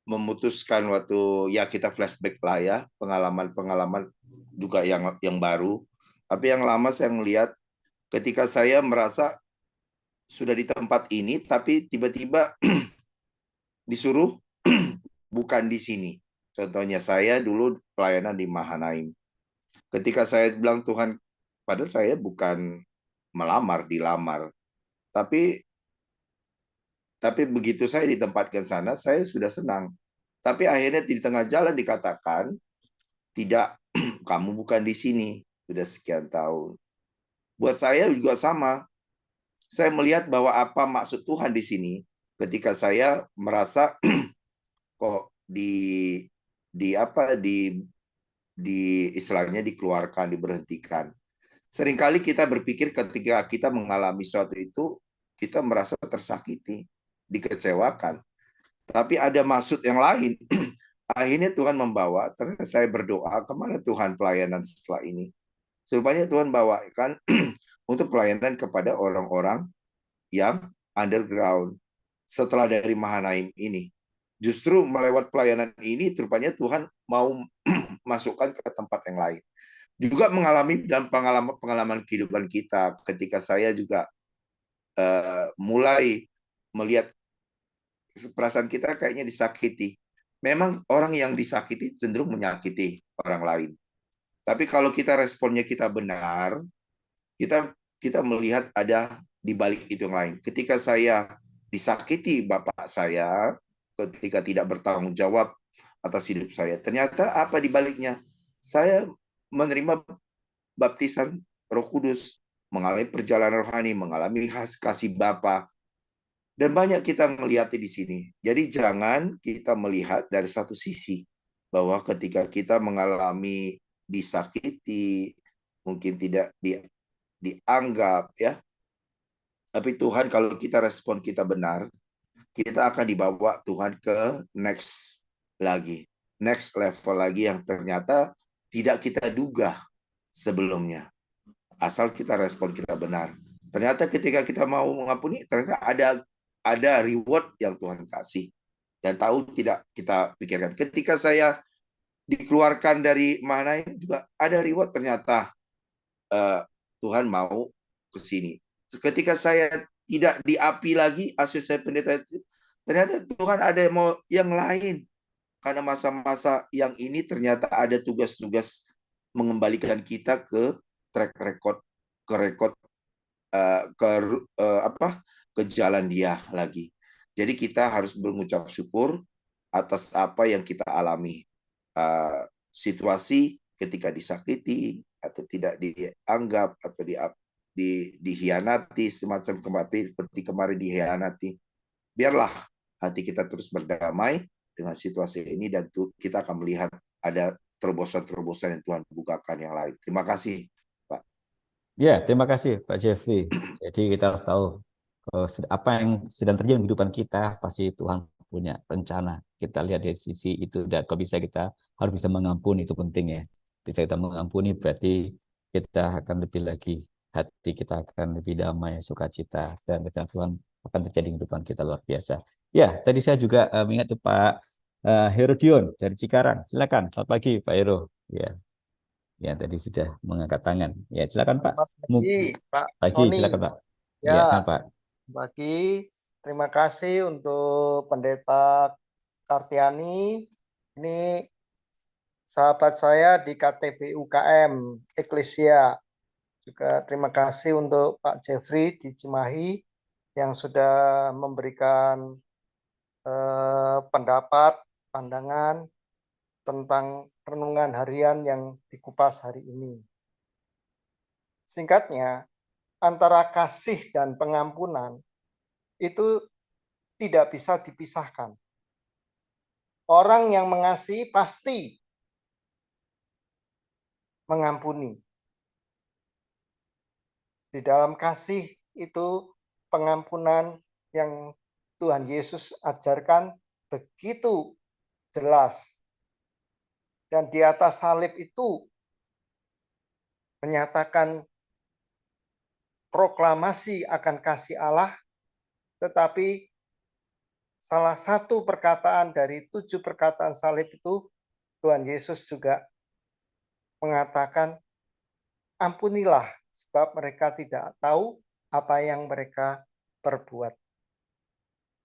memutuskan waktu ya kita flashback lah ya, pengalaman juga yang baru. Tapi yang lama saya melihat ketika saya merasa sudah di tempat ini tapi tiba-tiba disuruh bukan di sini. Contohnya saya dulu pelayanan di Mahanaim. Ketika saya bilang Tuhan, padahal saya bukan dilamar. Tapi begitu saya ditempatkan sana, saya sudah senang. Tapi akhirnya di tengah jalan dikatakan, tidak, kamu bukan di sini. Sudah sekian tahun. Buat saya juga sama. Saya melihat bahwa apa maksud Tuhan di sini ketika saya merasa kok di istilahnya dikeluarkan, diberhentikan. Seringkali kita berpikir ketika kita mengalami sesuatu itu, kita merasa tersakiti, dikecewakan. Tapi ada maksud yang lain. Akhirnya Tuhan membawa, ternyata saya berdoa, kemana Tuhan pelayanan setelah ini? Rupanya Tuhan bawakan untuk pelayanan kepada orang-orang yang underground setelah dari Mahanaim ini. Justru melewat pelayanan ini, rupanya Tuhan mau masukkan ke tempat yang lain. Juga mengalami dalam pengalaman kehidupan kita, ketika saya juga mulai melihat perasaan kita kayaknya disakiti. Memang orang yang disakiti cenderung menyakiti orang lain. Tapi kalau kita responnya kita benar, kita melihat ada di balik itu yang lain. Ketika saya disakiti bapak saya, ketika tidak bertanggung jawab atas hidup saya, ternyata apa di baliknya? Saya menerima baptisan Roh Kudus, mengalami perjalanan rohani, mengalami kasih Bapa. Dan banyak kita melihat di sini. Jadi jangan kita melihat dari satu sisi bahwa ketika kita mengalami disakiti, mungkin tidak dianggap ya. Tapi Tuhan kalau kita respon kita benar, kita akan dibawa Tuhan ke next level lagi yang ternyata tidak kita duga sebelumnya. Asal kita respon kita benar. Ternyata ketika kita mau mengampuni, ternyata ada reward yang Tuhan kasih. Dan tahu tidak kita pikirkan. Ketika saya dikeluarkan dari Mahanaim juga ada reward ternyata. Tuhan mau ke sini. Ketika saya tidak diapi lagi, hasil saya pendeta itu, ternyata Tuhan ada mau yang lain. Karena masa-masa yang ini ternyata ada tugas-tugas mengembalikan kita ke track record, ke record, ke jalan Dia lagi. Jadi kita harus mengucap syukur atas apa yang kita alami. Situasi ketika disakiti atau tidak dianggap atau dihianati, semacam seperti kemarin dihianati, biarlah hati kita terus berdamai dengan situasi ini dan kita akan melihat ada terobosan-terobosan yang Tuhan bukakan yang lain. Terima kasih, Pak. Ya, terima kasih Pak Jeffrey. Jadi kita harus tahu apa yang sedang terjadi di kehidupan kita, pasti Tuhan punya rencana. Kita lihat dari sisi itu, dan kalau bisa kita harus bisa mengampuni, itu penting ya. Bisa kita mengampuni berarti kita akan lebih lagi, hati kita akan lebih damai, sukacita, dan rencana Tuhan akan terjadi di kehidupan kita luar biasa. Ya, tadi saya juga mengingat tuh Pak Herodion dari Cikarang. Silakan, selamat pagi Pak Hero. Ya, ya tadi sudah mengangkat tangan. Ya, silakan Pak. Selamat pagi, Pak Pagi, Sony. silakan Pak. Ya, Ya, Pak. pagi. Terima kasih untuk Pendeta Kartiani. Ini sahabat saya di KTP UKM Eklesia. Juga terima kasih untuk Pak Jeffrey di Cimahi yang sudah memberikan pendapat, pandangan tentang renungan harian yang dikupas hari ini. Singkatnya, antara kasih dan pengampunan itu tidak bisa dipisahkan. Orang yang mengasihi pasti mengampuni. Di dalam kasih itu pengampunan yang Tuhan Yesus ajarkan begitu jelas. Dan di atas salib itu menyatakan proklamasi akan kasih Allah, tetapi salah satu perkataan dari 7 perkataan salib itu, Tuhan Yesus juga mengatakan, ampunilah sebab mereka tidak tahu apa yang mereka perbuat.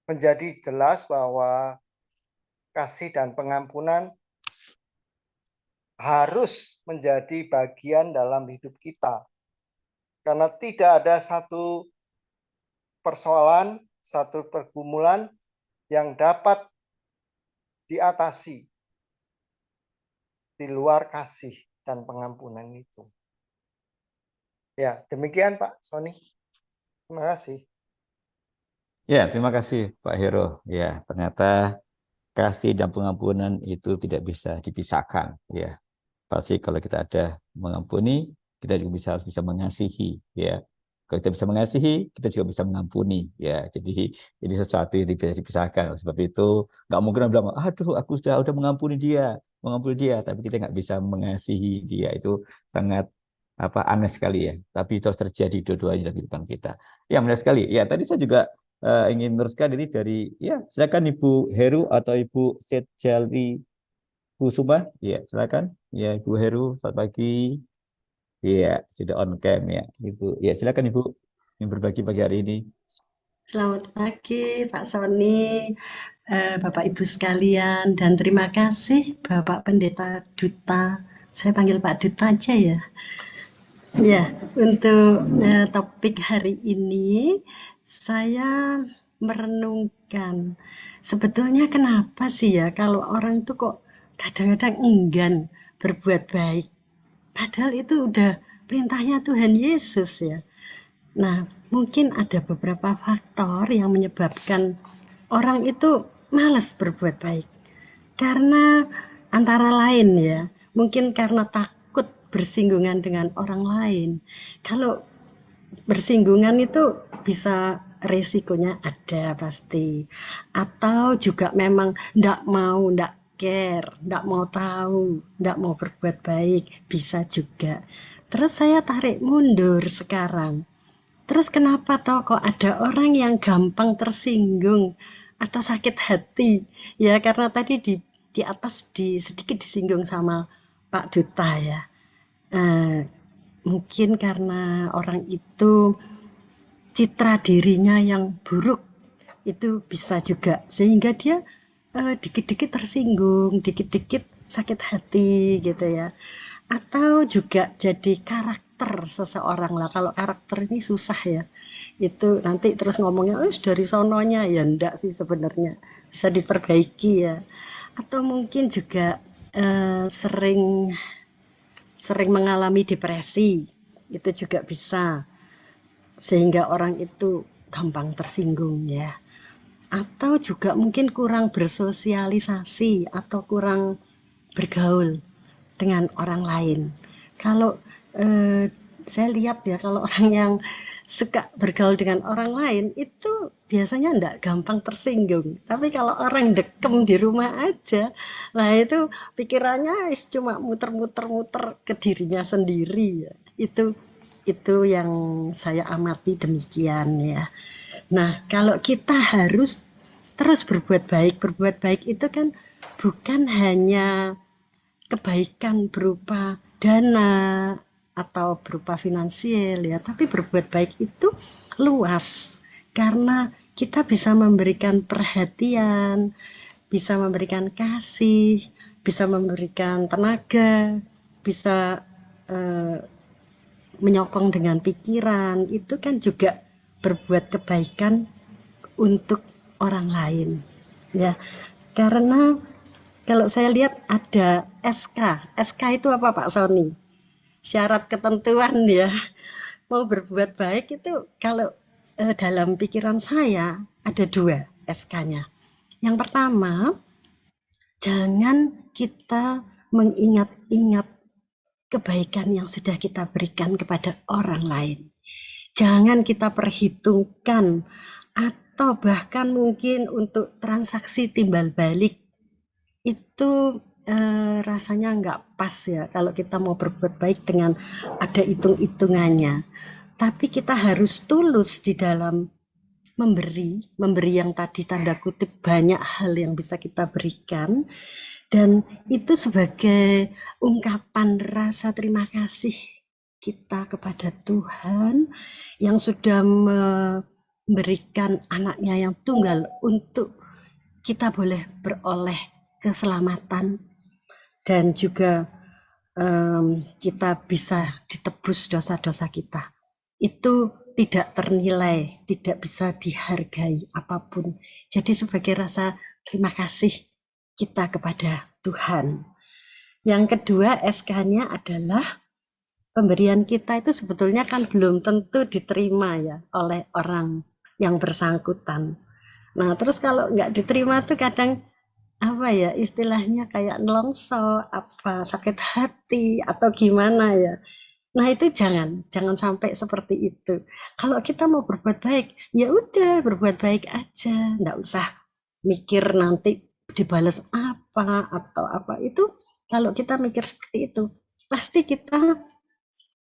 Menjadi jelas bahwa kasih dan pengampunan harus menjadi bagian dalam hidup kita. Karena tidak ada satu persoalan, satu pergumulan yang dapat diatasi di luar kasih dan pengampunan itu. Ya, demikian Pak Sony. Terima kasih. Ya, terima kasih Pak Hero. Ya, ternyata kasih dan pengampunan itu tidak bisa dipisahkan. Ya, pasti kalau kita ada mengampuni, kita juga harus bisa mengasihi. Ya, kalau kita bisa mengasihi, kita juga bisa mengampuni. Ya, jadi ini sesuatu yang tidak bisa dipisahkan. Sebab itu nggak mungkin bilang, aduh, aku sudah mengampuni dia, tapi kita nggak bisa mengasihi dia. Itu sangat aneh sekali ya. Tapi itu harus terjadi dua-duanya dalam kehidupan kita. Ya, menarik sekali. Ya, tadi saya juga ingin meneruskan ini dari, ya silakan Ibu Heru atau Ibu Setjali Kusuma. Ya, silakan. Ya, Ibu Heru, selamat pagi. Ya, sudah on cam ya, Ibu. Ya, silakan Ibu yang berbagi pagi hari ini. Selamat pagi Pak Sony, Bapak Ibu sekalian, dan terima kasih Bapak Pendeta Duta. Saya panggil Pak Duta aja ya. Ya, untuk topik hari ini saya merenungkan sebetulnya kenapa sih ya kalau orang tuh kok kadang-kadang enggan berbuat baik. Padahal itu udah perintahnya Tuhan Yesus ya. Nah, mungkin ada beberapa faktor yang menyebabkan orang itu malas berbuat baik. Karena antara lain ya, mungkin karena takut bersinggungan dengan orang lain. Kalau bersinggungan itu bisa resikonya ada pasti. Atau juga memang enggak care, enggak mau tahu, enggak mau berbuat baik, bisa juga. Terus saya tarik mundur sekarang. Terus kenapa toh kok ada orang yang gampang tersinggung atau sakit hati? Ya karena tadi di atas sedikit disinggung sama Pak Duta ya. Mungkin karena orang itu citra dirinya yang buruk itu bisa juga sehingga dia dikit-dikit tersinggung, dikit-dikit sakit hati gitu ya. Atau juga jadi karakter seseorang lah. Kalau karakter ini susah ya. Itu nanti terus ngomongnya dari sononya ya enggak sih sebenarnya. Bisa diperbaiki ya. Atau mungkin juga sering mengalami depresi. Itu juga bisa. Sehingga orang itu gampang tersinggung ya. Atau juga mungkin kurang bersosialisasi atau kurang bergaul dengan orang lain. Kalau saya lihat ya, kalau orang yang suka bergaul dengan orang lain itu biasanya enggak gampang tersinggung. Tapi kalau orang dekem di rumah aja, lah itu pikirannya cuma muter-muter ke dirinya sendiri ya. Itu yang saya amati demikian ya. Nah, kalau kita harus terus berbuat baik itu kan bukan hanya kebaikan berupa dana atau berupa finansial ya, tapi berbuat baik itu luas karena kita bisa memberikan perhatian, bisa memberikan kasih, bisa memberikan tenaga, bisa menyokong dengan pikiran, itu kan juga berbuat kebaikan untuk orang lain ya. Karena kalau saya lihat ada SK itu apa Pak Sony? Syarat ketentuan ya. Mau berbuat baik itu kalau dalam pikiran saya ada 2 SK-nya. Yang pertama, jangan kita mengingat-ingat kebaikan yang sudah kita berikan kepada orang lain. Jangan kita perhitungkan atau bahkan mungkin untuk transaksi timbal balik itu rasanya nggak pas ya kalau kita mau berbuat baik dengan ada hitung-hitungannya. Tapi kita harus tulus di dalam memberi yang tadi tanda kutip banyak hal yang bisa kita berikan. Dan itu sebagai ungkapan rasa terima kasih kita kepada Tuhan yang sudah memberikan anaknya yang tunggal untuk kita boleh beroleh keselamatan dan juga kita bisa ditebus dosa-dosa kita. Itu tidak ternilai, tidak bisa dihargai apapun. Jadi sebagai rasa terima kasih kita kepada Tuhan. Yang kedua SK-nya adalah pemberian kita itu sebetulnya kan belum tentu diterima ya oleh orang yang bersangkutan. Nah terus kalau nggak diterima tuh kadang apa ya istilahnya kayak nelongso, apa sakit hati atau gimana ya. Nah itu jangan sampai seperti itu. Kalau kita mau berbuat baik, ya udah berbuat baik aja, nggak usah mikir nanti dibalas apa atau apa. Itu kalau kita mikir seperti itu, pasti kita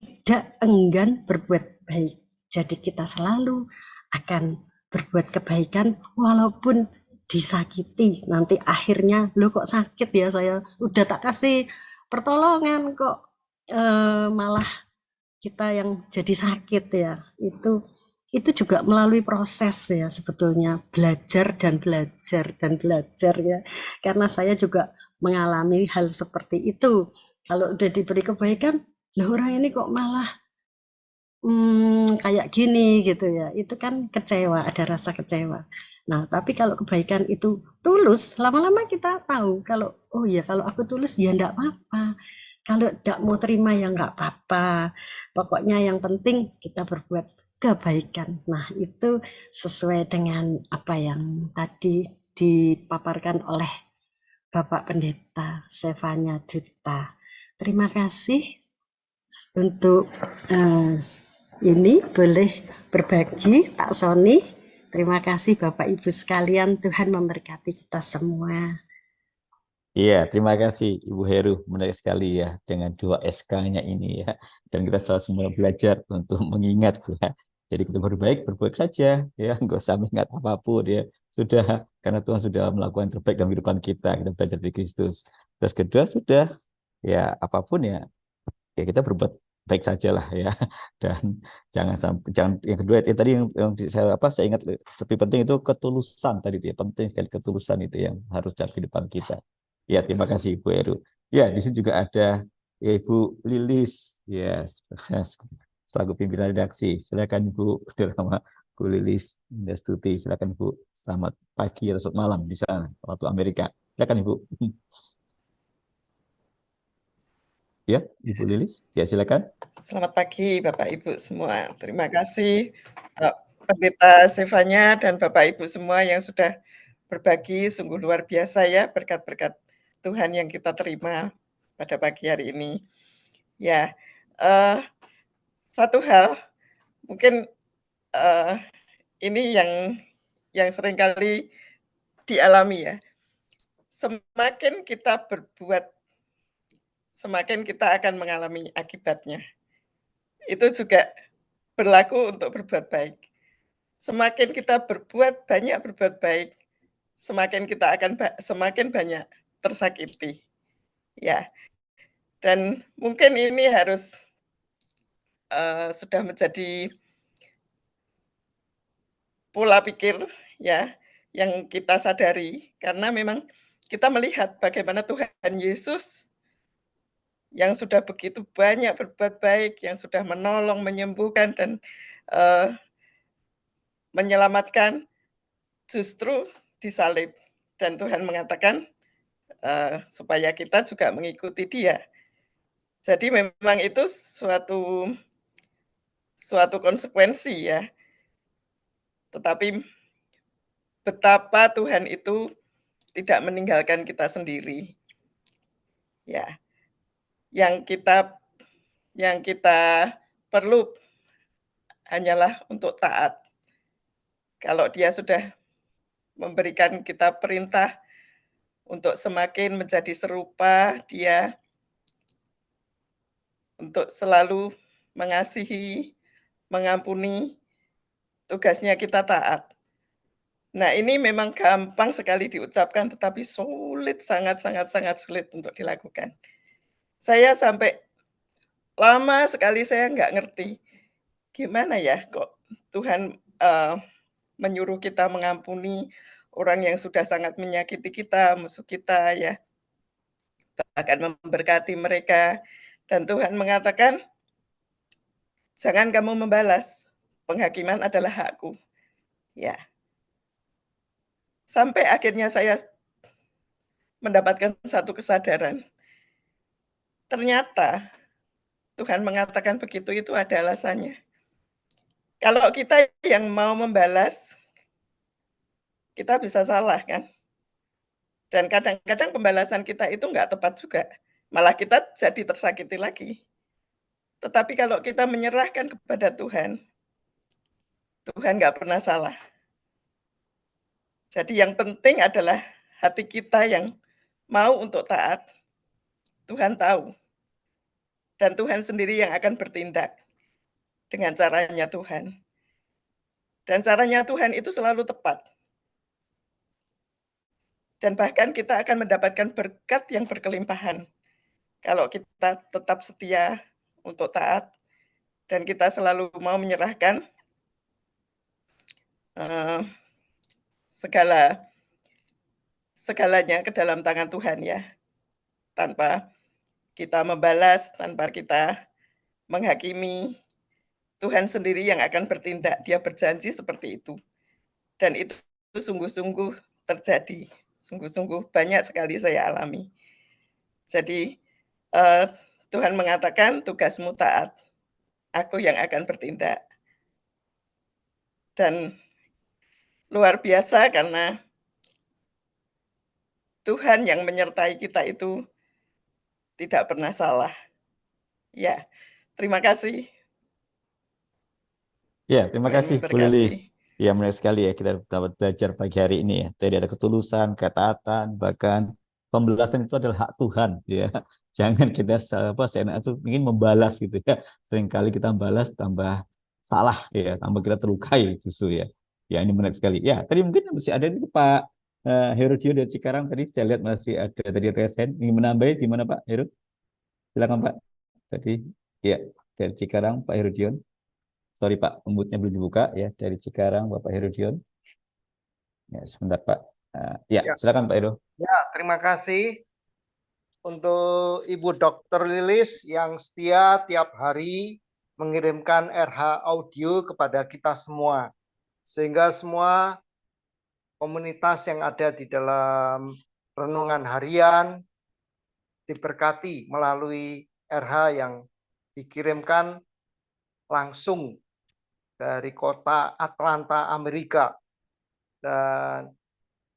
tidak enggan berbuat baik. Jadi kita selalu akan berbuat kebaikan walaupun disakiti. Nanti akhirnya, loh kok sakit ya saya udah tak kasih pertolongan kok malah kita yang jadi sakit ya. Itu juga melalui proses ya sebetulnya belajar ya. Karena saya juga mengalami hal seperti itu. Kalau udah diberi kebaikan, loh orang ini kok malah kayak gini gitu ya. Itu kan kecewa, ada rasa kecewa. Nah, tapi kalau kebaikan itu tulus, lama-lama kita tahu kalau oh ya kalau aku tulus ya enggak apa-apa. Kalau tidak mau terima ya enggak apa-apa. Pokoknya yang penting kita berbuat kebaikan. Nah, itu sesuai dengan apa yang tadi dipaparkan oleh Bapak Pendeta Stefania Duta. Terima kasih untuk ini boleh berbagi Pak Sony. Terima kasih Bapak Ibu sekalian. Tuhan memberkati kita semua. Iya, terima kasih Ibu Heru. Menarik sekali ya dengan 2 SK-nya ini ya. Dan kita selalu semua belajar untuk mengingat ya. Jadi kita berbuat saja, ya, nggak usah mengingat apapun, ya. Sudah, karena Tuhan sudah melakukan yang terbaik dalam kehidupan kita belajar di Kristus. Terus kedua sudah, ya apapun ya kita berbuat baik saja lah, ya. Dan jangan sampai, jangan yang kedua itu tadi yang saya ingat lebih penting itu ketulusan tadi itu ya, penting sekali ketulusan itu yang harus dalam kehidupan kita. Ya, terima kasih Ibu Eru. Ya, di sini juga ada ya, Ibu Lilis, ya, selaku pimpinan redaksi. Silakan Ibu, nama Bu Lilis Indastuti. Silakan Ibu. Selamat pagi atau selamat malam di sana waktu Amerika. Silakan Ibu. Ya, Ibu Lilis. Ya, silakan. Selamat pagi Bapak Ibu semua. Terima kasih Pendeta Stefania dan Bapak Ibu semua yang sudah berbagi, sungguh luar biasa ya berkat-berkat Tuhan yang kita terima pada pagi hari ini. Ya, satu hal mungkin ini yang seringkali dialami ya. Semakin kita berbuat, semakin kita akan mengalami akibatnya. Itu juga berlaku untuk berbuat baik. Semakin kita banyak berbuat baik, semakin kita akan semakin banyak tersakiti. Ya. Dan mungkin ini harus sudah menjadi pola pikir ya yang kita sadari karena memang kita melihat bagaimana Tuhan Yesus yang sudah begitu banyak berbuat baik, yang sudah menolong, menyembuhkan dan menyelamatkan, justru disalib dan Tuhan mengatakan supaya kita juga mengikuti Dia. Jadi memang itu suatu konsekuensi ya. Tetapi betapa Tuhan itu tidak meninggalkan kita sendiri. Ya. Yang kita perlu hanyalah untuk taat. Kalau Dia sudah memberikan kita perintah untuk semakin menjadi serupa Dia, untuk selalu mengasihi, mengampuni, tugasnya kita taat. Nah, ini memang gampang sekali diucapkan, tetapi sulit, sangat sulit untuk dilakukan. Saya sampai lama sekali saya nggak ngerti, gimana ya kok Tuhan menyuruh kita mengampuni orang yang sudah sangat menyakiti kita, musuh kita ya, bahkan memberkati mereka. Dan Tuhan mengatakan, jangan kamu membalas, penghakiman adalah hakku. Ya. Sampai akhirnya saya mendapatkan satu kesadaran. Ternyata Tuhan mengatakan begitu itu ada alasannya. Kalau kita yang mau membalas, kita bisa salah kan? Dan kadang-kadang pembalasan kita itu nggak tepat juga. Malah kita jadi tersakiti lagi. Tetapi kalau kita menyerahkan kepada Tuhan, Tuhan nggak pernah salah. Jadi yang penting adalah hati kita yang mau untuk taat. Tuhan tahu. Dan Tuhan sendiri yang akan bertindak dengan caranya Tuhan. Dan caranya Tuhan itu selalu tepat. Dan bahkan kita akan mendapatkan berkat yang berkelimpahan. Kalau kita tetap setia untuk taat, dan kita selalu mau menyerahkan segalanya ke dalam tangan Tuhan ya. Tanpa kita membalas, tanpa kita menghakimi, Tuhan sendiri yang akan bertindak. Dia berjanji seperti itu. Dan itu sungguh-sungguh terjadi. Sungguh-sungguh banyak sekali saya alami. Jadi Tuhan mengatakan tugasmu taat. Aku yang akan bertindak. Dan luar biasa karena Tuhan yang menyertai kita itu tidak pernah salah. Ya, terima kasih. Ya, terima kasih Bu Lilis. Ya, menarik sekali ya kita dapat belajar pagi hari ini ya. Tadi ada ketulusan, ketaatan, bahkan pembalasan itu adalah hak Tuhan ya. Jangan kita seenak itu ingin membalas gitu ya. Seringkali kita membalas tambah salah ya, tanpa kita terlukai justru ya. Ya ini menarik sekali. Ya tadi mungkin masih ada nih Pak Herudio dari Cikarang tadi saya lihat masih ada tadi resen ingin menambahi di mana Pak Heru? Silakan Pak. Tadi ya dari Cikarang Pak Herudion. Sorry Pak, pembutnya belum dibuka ya dari Cikarang Bapak Herudion. Ya sebentar Pak. Ya Ya, silakan Pak Heru. ya, terima kasih untuk Ibu Dr. Lilis yang setia tiap hari mengirimkan RH audio kepada kita semua. Sehingga semua komunitas yang ada di dalam renungan harian diberkati melalui RH yang dikirimkan langsung dari kota Atlanta, Amerika. Dan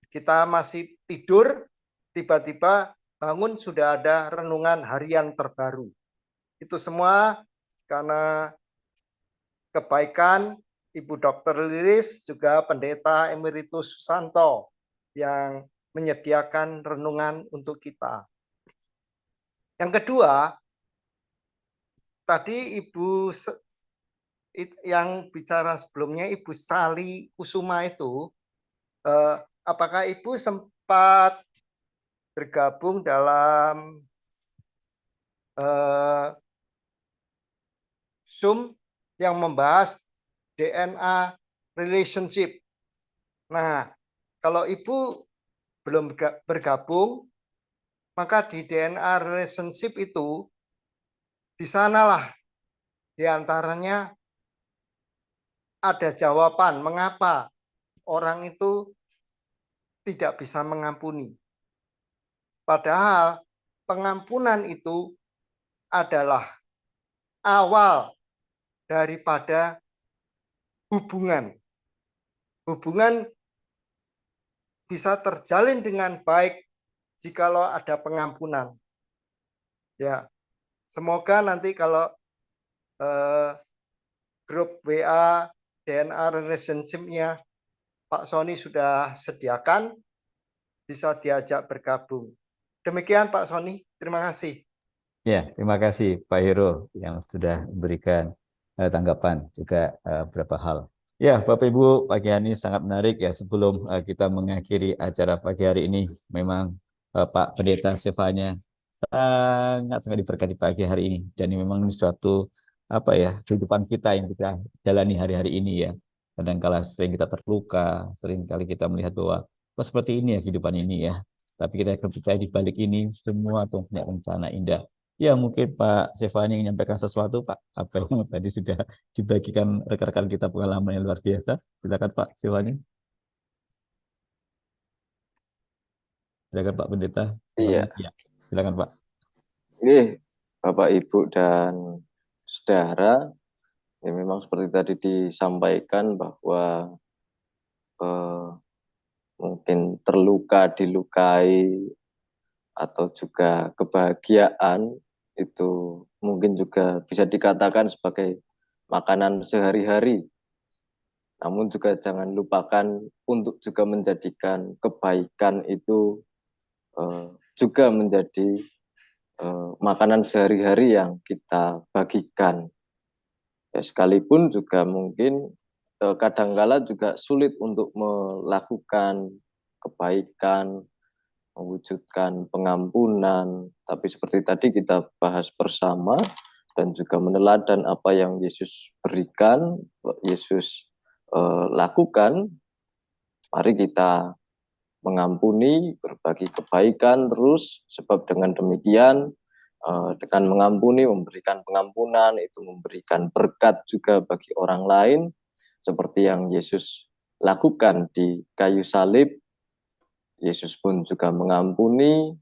kita masih tidur, tiba-tiba bangun sudah ada renungan harian terbaru. Itu semua karena kebaikan Ibu Dr. Lilis, juga Pendeta Emeritus Susanto yang menyediakan renungan untuk kita. Yang kedua, tadi Ibu yang bicara sebelumnya, Ibu Sali Kusuma itu, apakah Ibu sempat bergabung dalam Zoom yang membahas DNA relationship? Nah, kalau Ibu belum bergabung, maka di DNA relationship itu, di sanalah diantaranya ada jawaban mengapa orang itu tidak bisa mengampuni. Padahal pengampunan itu adalah awal daripada hubungan. Hubungan bisa terjalin dengan baik jikalau ada pengampunan. Ya, semoga nanti kalau grup WA DNA relationship-nya Pak Sony sudah sediakan, bisa diajak bergabung. Demikian Pak Sony, terima kasih. Ya, terima kasih Pak Heru yang sudah memberikan tanggapan juga beberapa hal. Ya, Bapak Ibu, pagi hari ini sangat menarik ya. Sebelum kita mengakhiri acara pagi hari ini, memang Pak Pendeta Stefanya sangat diberkati pagi hari ini. Dan ini memang suatu kehidupan kita yang kita jalani hari-hari ini ya. Kadang-kala sering kita terluka, sering kali kita melihat bahwa seperti ini ya kehidupan ini ya. Tapi kita akan percaya di balik ini semua Tuhan punya rencana indah. Ya mungkin Pak Stefani ingin menyampaikan sesuatu Pak, apa yang tadi sudah dibagikan rekan-rekan kita pengalaman yang luar biasa. Silakan Pak Stefani. Silakan Pak Pendeta. Iya. Ya, silakan Pak. Bapak Ibu dan saudara, ya memang seperti tadi disampaikan bahwa mungkin terluka, dilukai, atau juga kebahagiaan itu mungkin juga bisa dikatakan sebagai makanan sehari-hari. Namun juga jangan lupakan untuk juga menjadikan kebaikan itu juga menjadi makanan sehari-hari yang kita bagikan. Ya, sekalipun juga mungkin kadangkala juga sulit untuk melakukan kebaikan, mewujudkan pengampunan, tapi seperti tadi kita bahas bersama dan juga meneladan apa yang Yesus berikan, Yesus lakukan. Mari kita mengampuni, berbagi kebaikan terus, sebab dengan demikian dengan mengampuni, memberikan pengampunan, itu memberikan berkat juga bagi orang lain, seperti yang Yesus lakukan di kayu salib. Yesus pun juga mengampuni,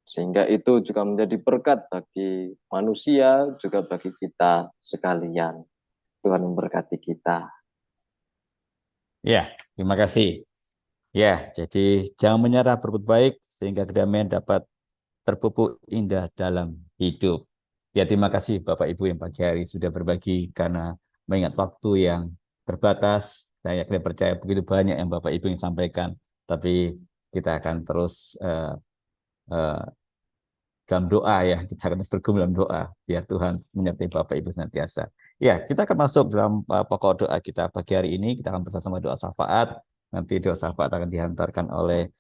sehingga itu juga menjadi berkat bagi manusia, juga bagi kita sekalian. Tuhan memberkati kita. Ya, terima kasih. Ya, jadi jangan menyerah, berbuat baik, sehingga kedamaian dapat terpupuk indah dalam hidup. Ya, terima kasih Bapak Ibu yang pagi hari sudah berbagi, karena mengingat waktu yang terbatas, saya percaya begitu banyak yang Bapak Ibu yang sampaikan, tapi kita akan terus dalam doa ya, kita akan bergumul dalam doa biar Tuhan menyertai Bapak Ibu senantiasa. Ya, kita akan masuk dalam pokok doa kita pagi hari ini. Kita akan bersama doa syafaat. Nanti doa syafaat akan dihantarkan oleh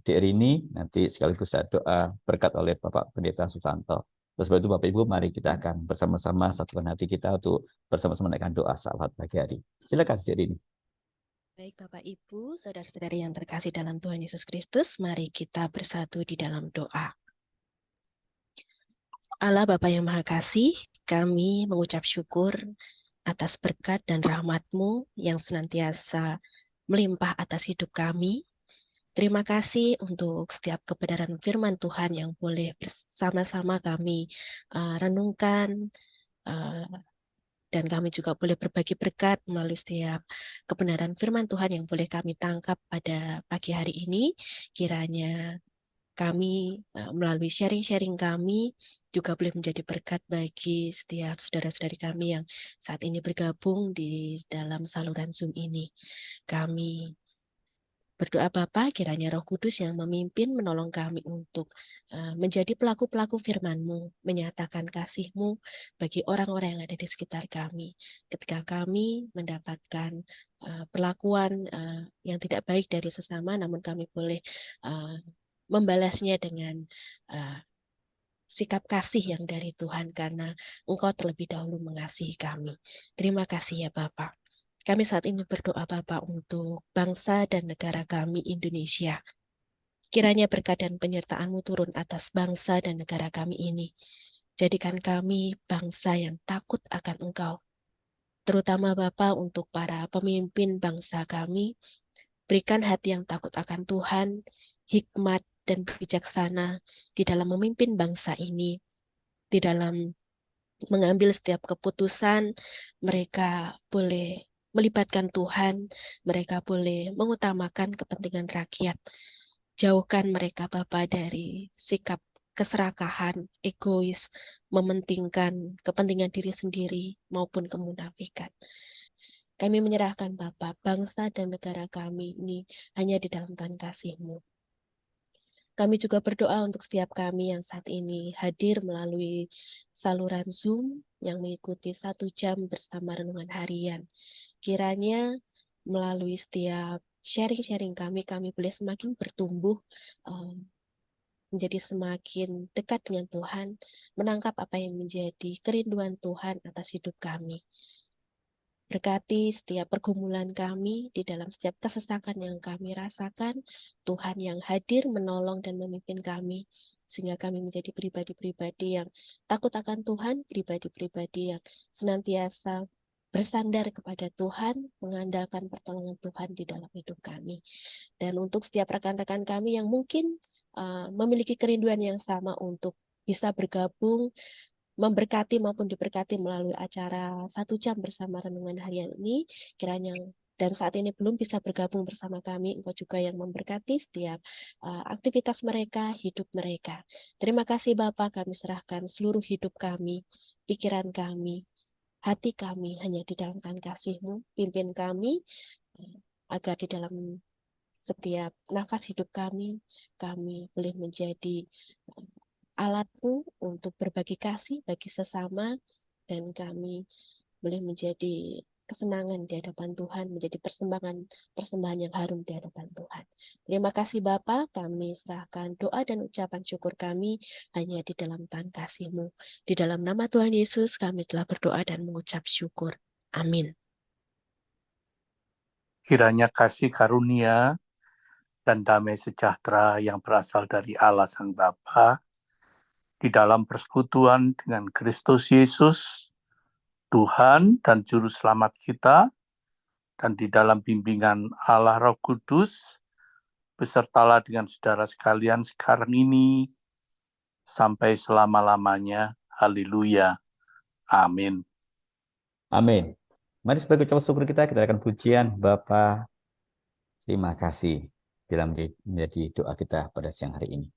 Dek Rini. Nanti sekaligus doa berkat oleh Bapak Pendeta Susanto. Terus sebab itu Bapak Ibu, mari kita akan bersama-sama satukan hati kita untuk bersama-sama menaikkan doa syafaat pagi hari. Silakan Dek Rini. Baik Bapak Ibu, saudara-saudari yang terkasih dalam Tuhan Yesus Kristus, mari kita bersatu di dalam doa. Allah Bapa yang Maha Kasih, kami mengucap syukur atas berkat dan rahmat-Mu yang senantiasa melimpah atas hidup kami. Terima kasih untuk setiap kebenaran firman Tuhan yang boleh bersama-sama kami renungkan, dan kami juga boleh berbagi berkat melalui setiap kebenaran firman Tuhan yang boleh kami tangkap pada pagi hari ini. Kiranya kami melalui sharing-sharing kami juga boleh menjadi berkat bagi setiap saudara-saudari kami yang saat ini bergabung di dalam saluran Zoom ini. Kami berdoa Bapa, kiranya Roh Kudus yang memimpin menolong kami untuk menjadi pelaku-pelaku firman-Mu, menyatakan kasih-Mu bagi orang-orang yang ada di sekitar kami. Ketika kami mendapatkan perlakuan yang tidak baik dari sesama, namun kami boleh membalasnya dengan sikap kasih yang dari Tuhan, karena Engkau terlebih dahulu mengasihi kami. Terima kasih ya Bapak. Kami saat ini berdoa Bapak untuk bangsa dan negara kami Indonesia. Kiranya berkat dan penyertaan-Mu turun atas bangsa dan negara kami ini. Jadikan kami bangsa yang takut akan Engkau. Terutama Bapak untuk para pemimpin bangsa kami, berikan hati yang takut akan Tuhan, hikmat dan bijaksana di dalam memimpin bangsa ini, di dalam mengambil setiap keputusan. Mereka boleh melibatkan Tuhan, mereka boleh mengutamakan kepentingan rakyat. Jauhkan mereka Bapa dari sikap keserakahan, egois, mementingkan kepentingan diri sendiri maupun kemunafikan. Kami menyerahkan Bapa, bangsa dan negara kami ini hanya di dalam tangan kasih-Mu. Kami juga berdoa untuk setiap kami yang saat ini hadir melalui saluran Zoom yang mengikuti 1 jam bersama renungan harian. Kiranya melalui setiap sharing-sharing kami boleh semakin bertumbuh, menjadi semakin dekat dengan Tuhan, menangkap apa yang menjadi kerinduan Tuhan atas hidup kami. Berkati setiap pergumulan kami di dalam setiap kesesakan yang kami rasakan, Tuhan yang hadir menolong dan memimpin kami, sehingga kami menjadi pribadi-pribadi yang takut akan Tuhan, pribadi-pribadi yang senantiasa bersandar kepada Tuhan, mengandalkan pertolongan Tuhan di dalam hidup kami. Dan untuk setiap rekan-rekan kami yang mungkin memiliki kerinduan yang sama untuk bisa bergabung, memberkati maupun diberkati melalui acara 1 jam bersama renungan harian ini, kiranya dan saat ini belum bisa bergabung bersama kami, Engkau juga yang memberkati setiap aktivitas mereka, hidup mereka. Terima kasih Bapa, kami serahkan seluruh hidup kami, pikiran kami, hati kami hanya di dalam tangan kasih-Mu. Pimpin kami agar di dalam setiap nafas hidup kami boleh menjadi alat-Mu untuk berbagi kasih bagi sesama, dan kami boleh menjadi kesenangan di hadapan Tuhan, menjadi persembahan yang harum di hadapan Tuhan. Terima kasih Bapa, kami serahkan doa dan ucapan syukur kami hanya di dalam tangan kasih-Mu. Di dalam nama Tuhan Yesus kami telah berdoa dan mengucap syukur. Amin. Kiranya kasih karunia dan damai sejahtera yang berasal dari Allah Sang Bapa, di dalam persekutuan dengan Kristus Yesus, Tuhan dan Juru Selamat kita, dan di dalam bimbingan Allah Roh Kudus, besertalah dengan saudara sekalian sekarang ini, sampai selama-lamanya. Haleluya. Amin. Amin. Mari sebagai ucapan syukur kita akan pujian Bapa. Terima kasih dalam menjadi doa kita pada siang hari ini.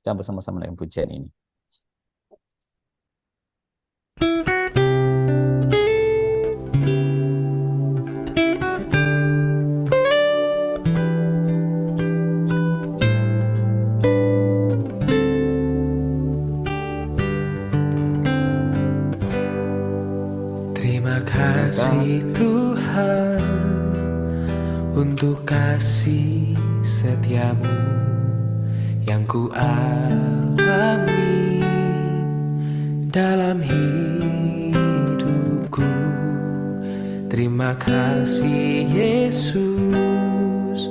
Kita bersama-sama dengan pujian ini. Terima kasih Tuhan untuk kasih setiamu yang ku alami dalam hidupku. Terima kasih Yesus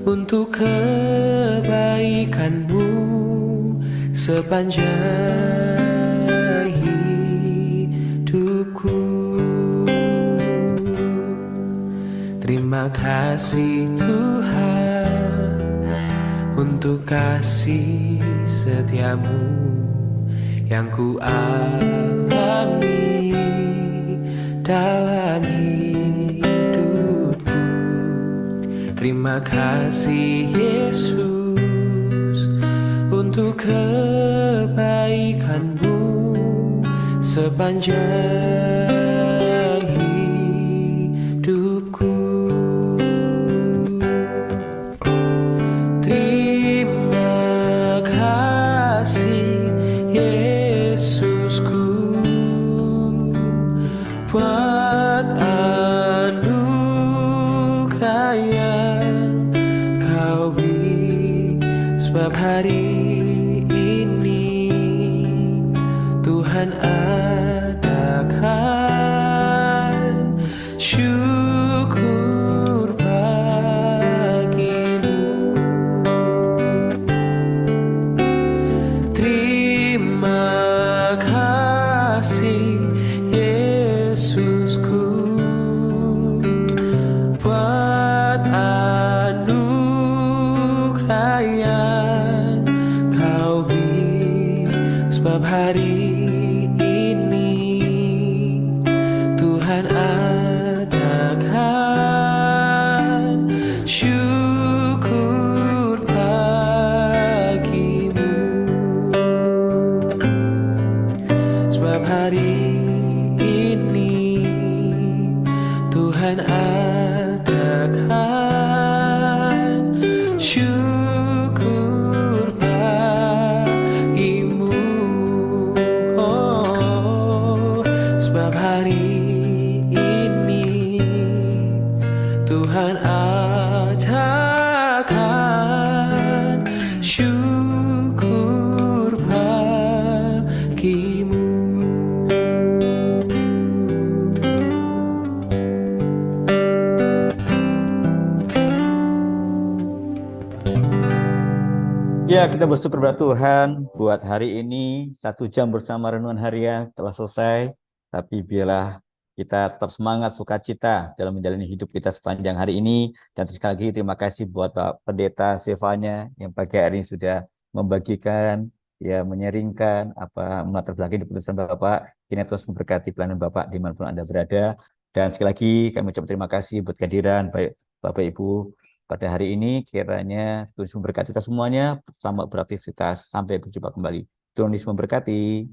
untuk kebaikanmu sepanjang hidupku. Terima kasih Tuhan untuk kasih setiamu yang ku alami dalam hidupku. Terima kasih Yesus untuk kebaikanmu sepanjang hidupku. Terima kasih Yesusku buat anugerah yang kau beri, sebab hari ini Tuhan adakan syukur bagimu. Terima kasih Yesusku buat anugerah yang kau beri, sebab hari ini Tuhan adakan syukur bagimu, sebab hari ini Tuhan adakan syukur bagimu. Oh, sebab hari ini Tuhan adakan syukur bagimu. Ya, kita bersyukur kepada Tuhan buat hari ini 1 jam bersama renungan harian telah selesai. Tapi biarlah kita tetap semangat, sukacita dalam menjalani hidup kita sepanjang hari ini. Dan sekali lagi terima kasih buat Pak Pendeta Silvanya yang pagi hari ini sudah membagikan, ya menyaringkan apa melatar belakang keputusan Bapak. Ini terus memberkati pelayanan Bapak dimanapun Anda berada. Dan sekali lagi kami ucap terima kasih buat kehadiran baik Bapak Ibu pada hari ini. Kiranya Tuhan memberkati kita semuanya, selamat beraktivitas, sampai berjumpa kembali. Tuhan Yesus memberkati.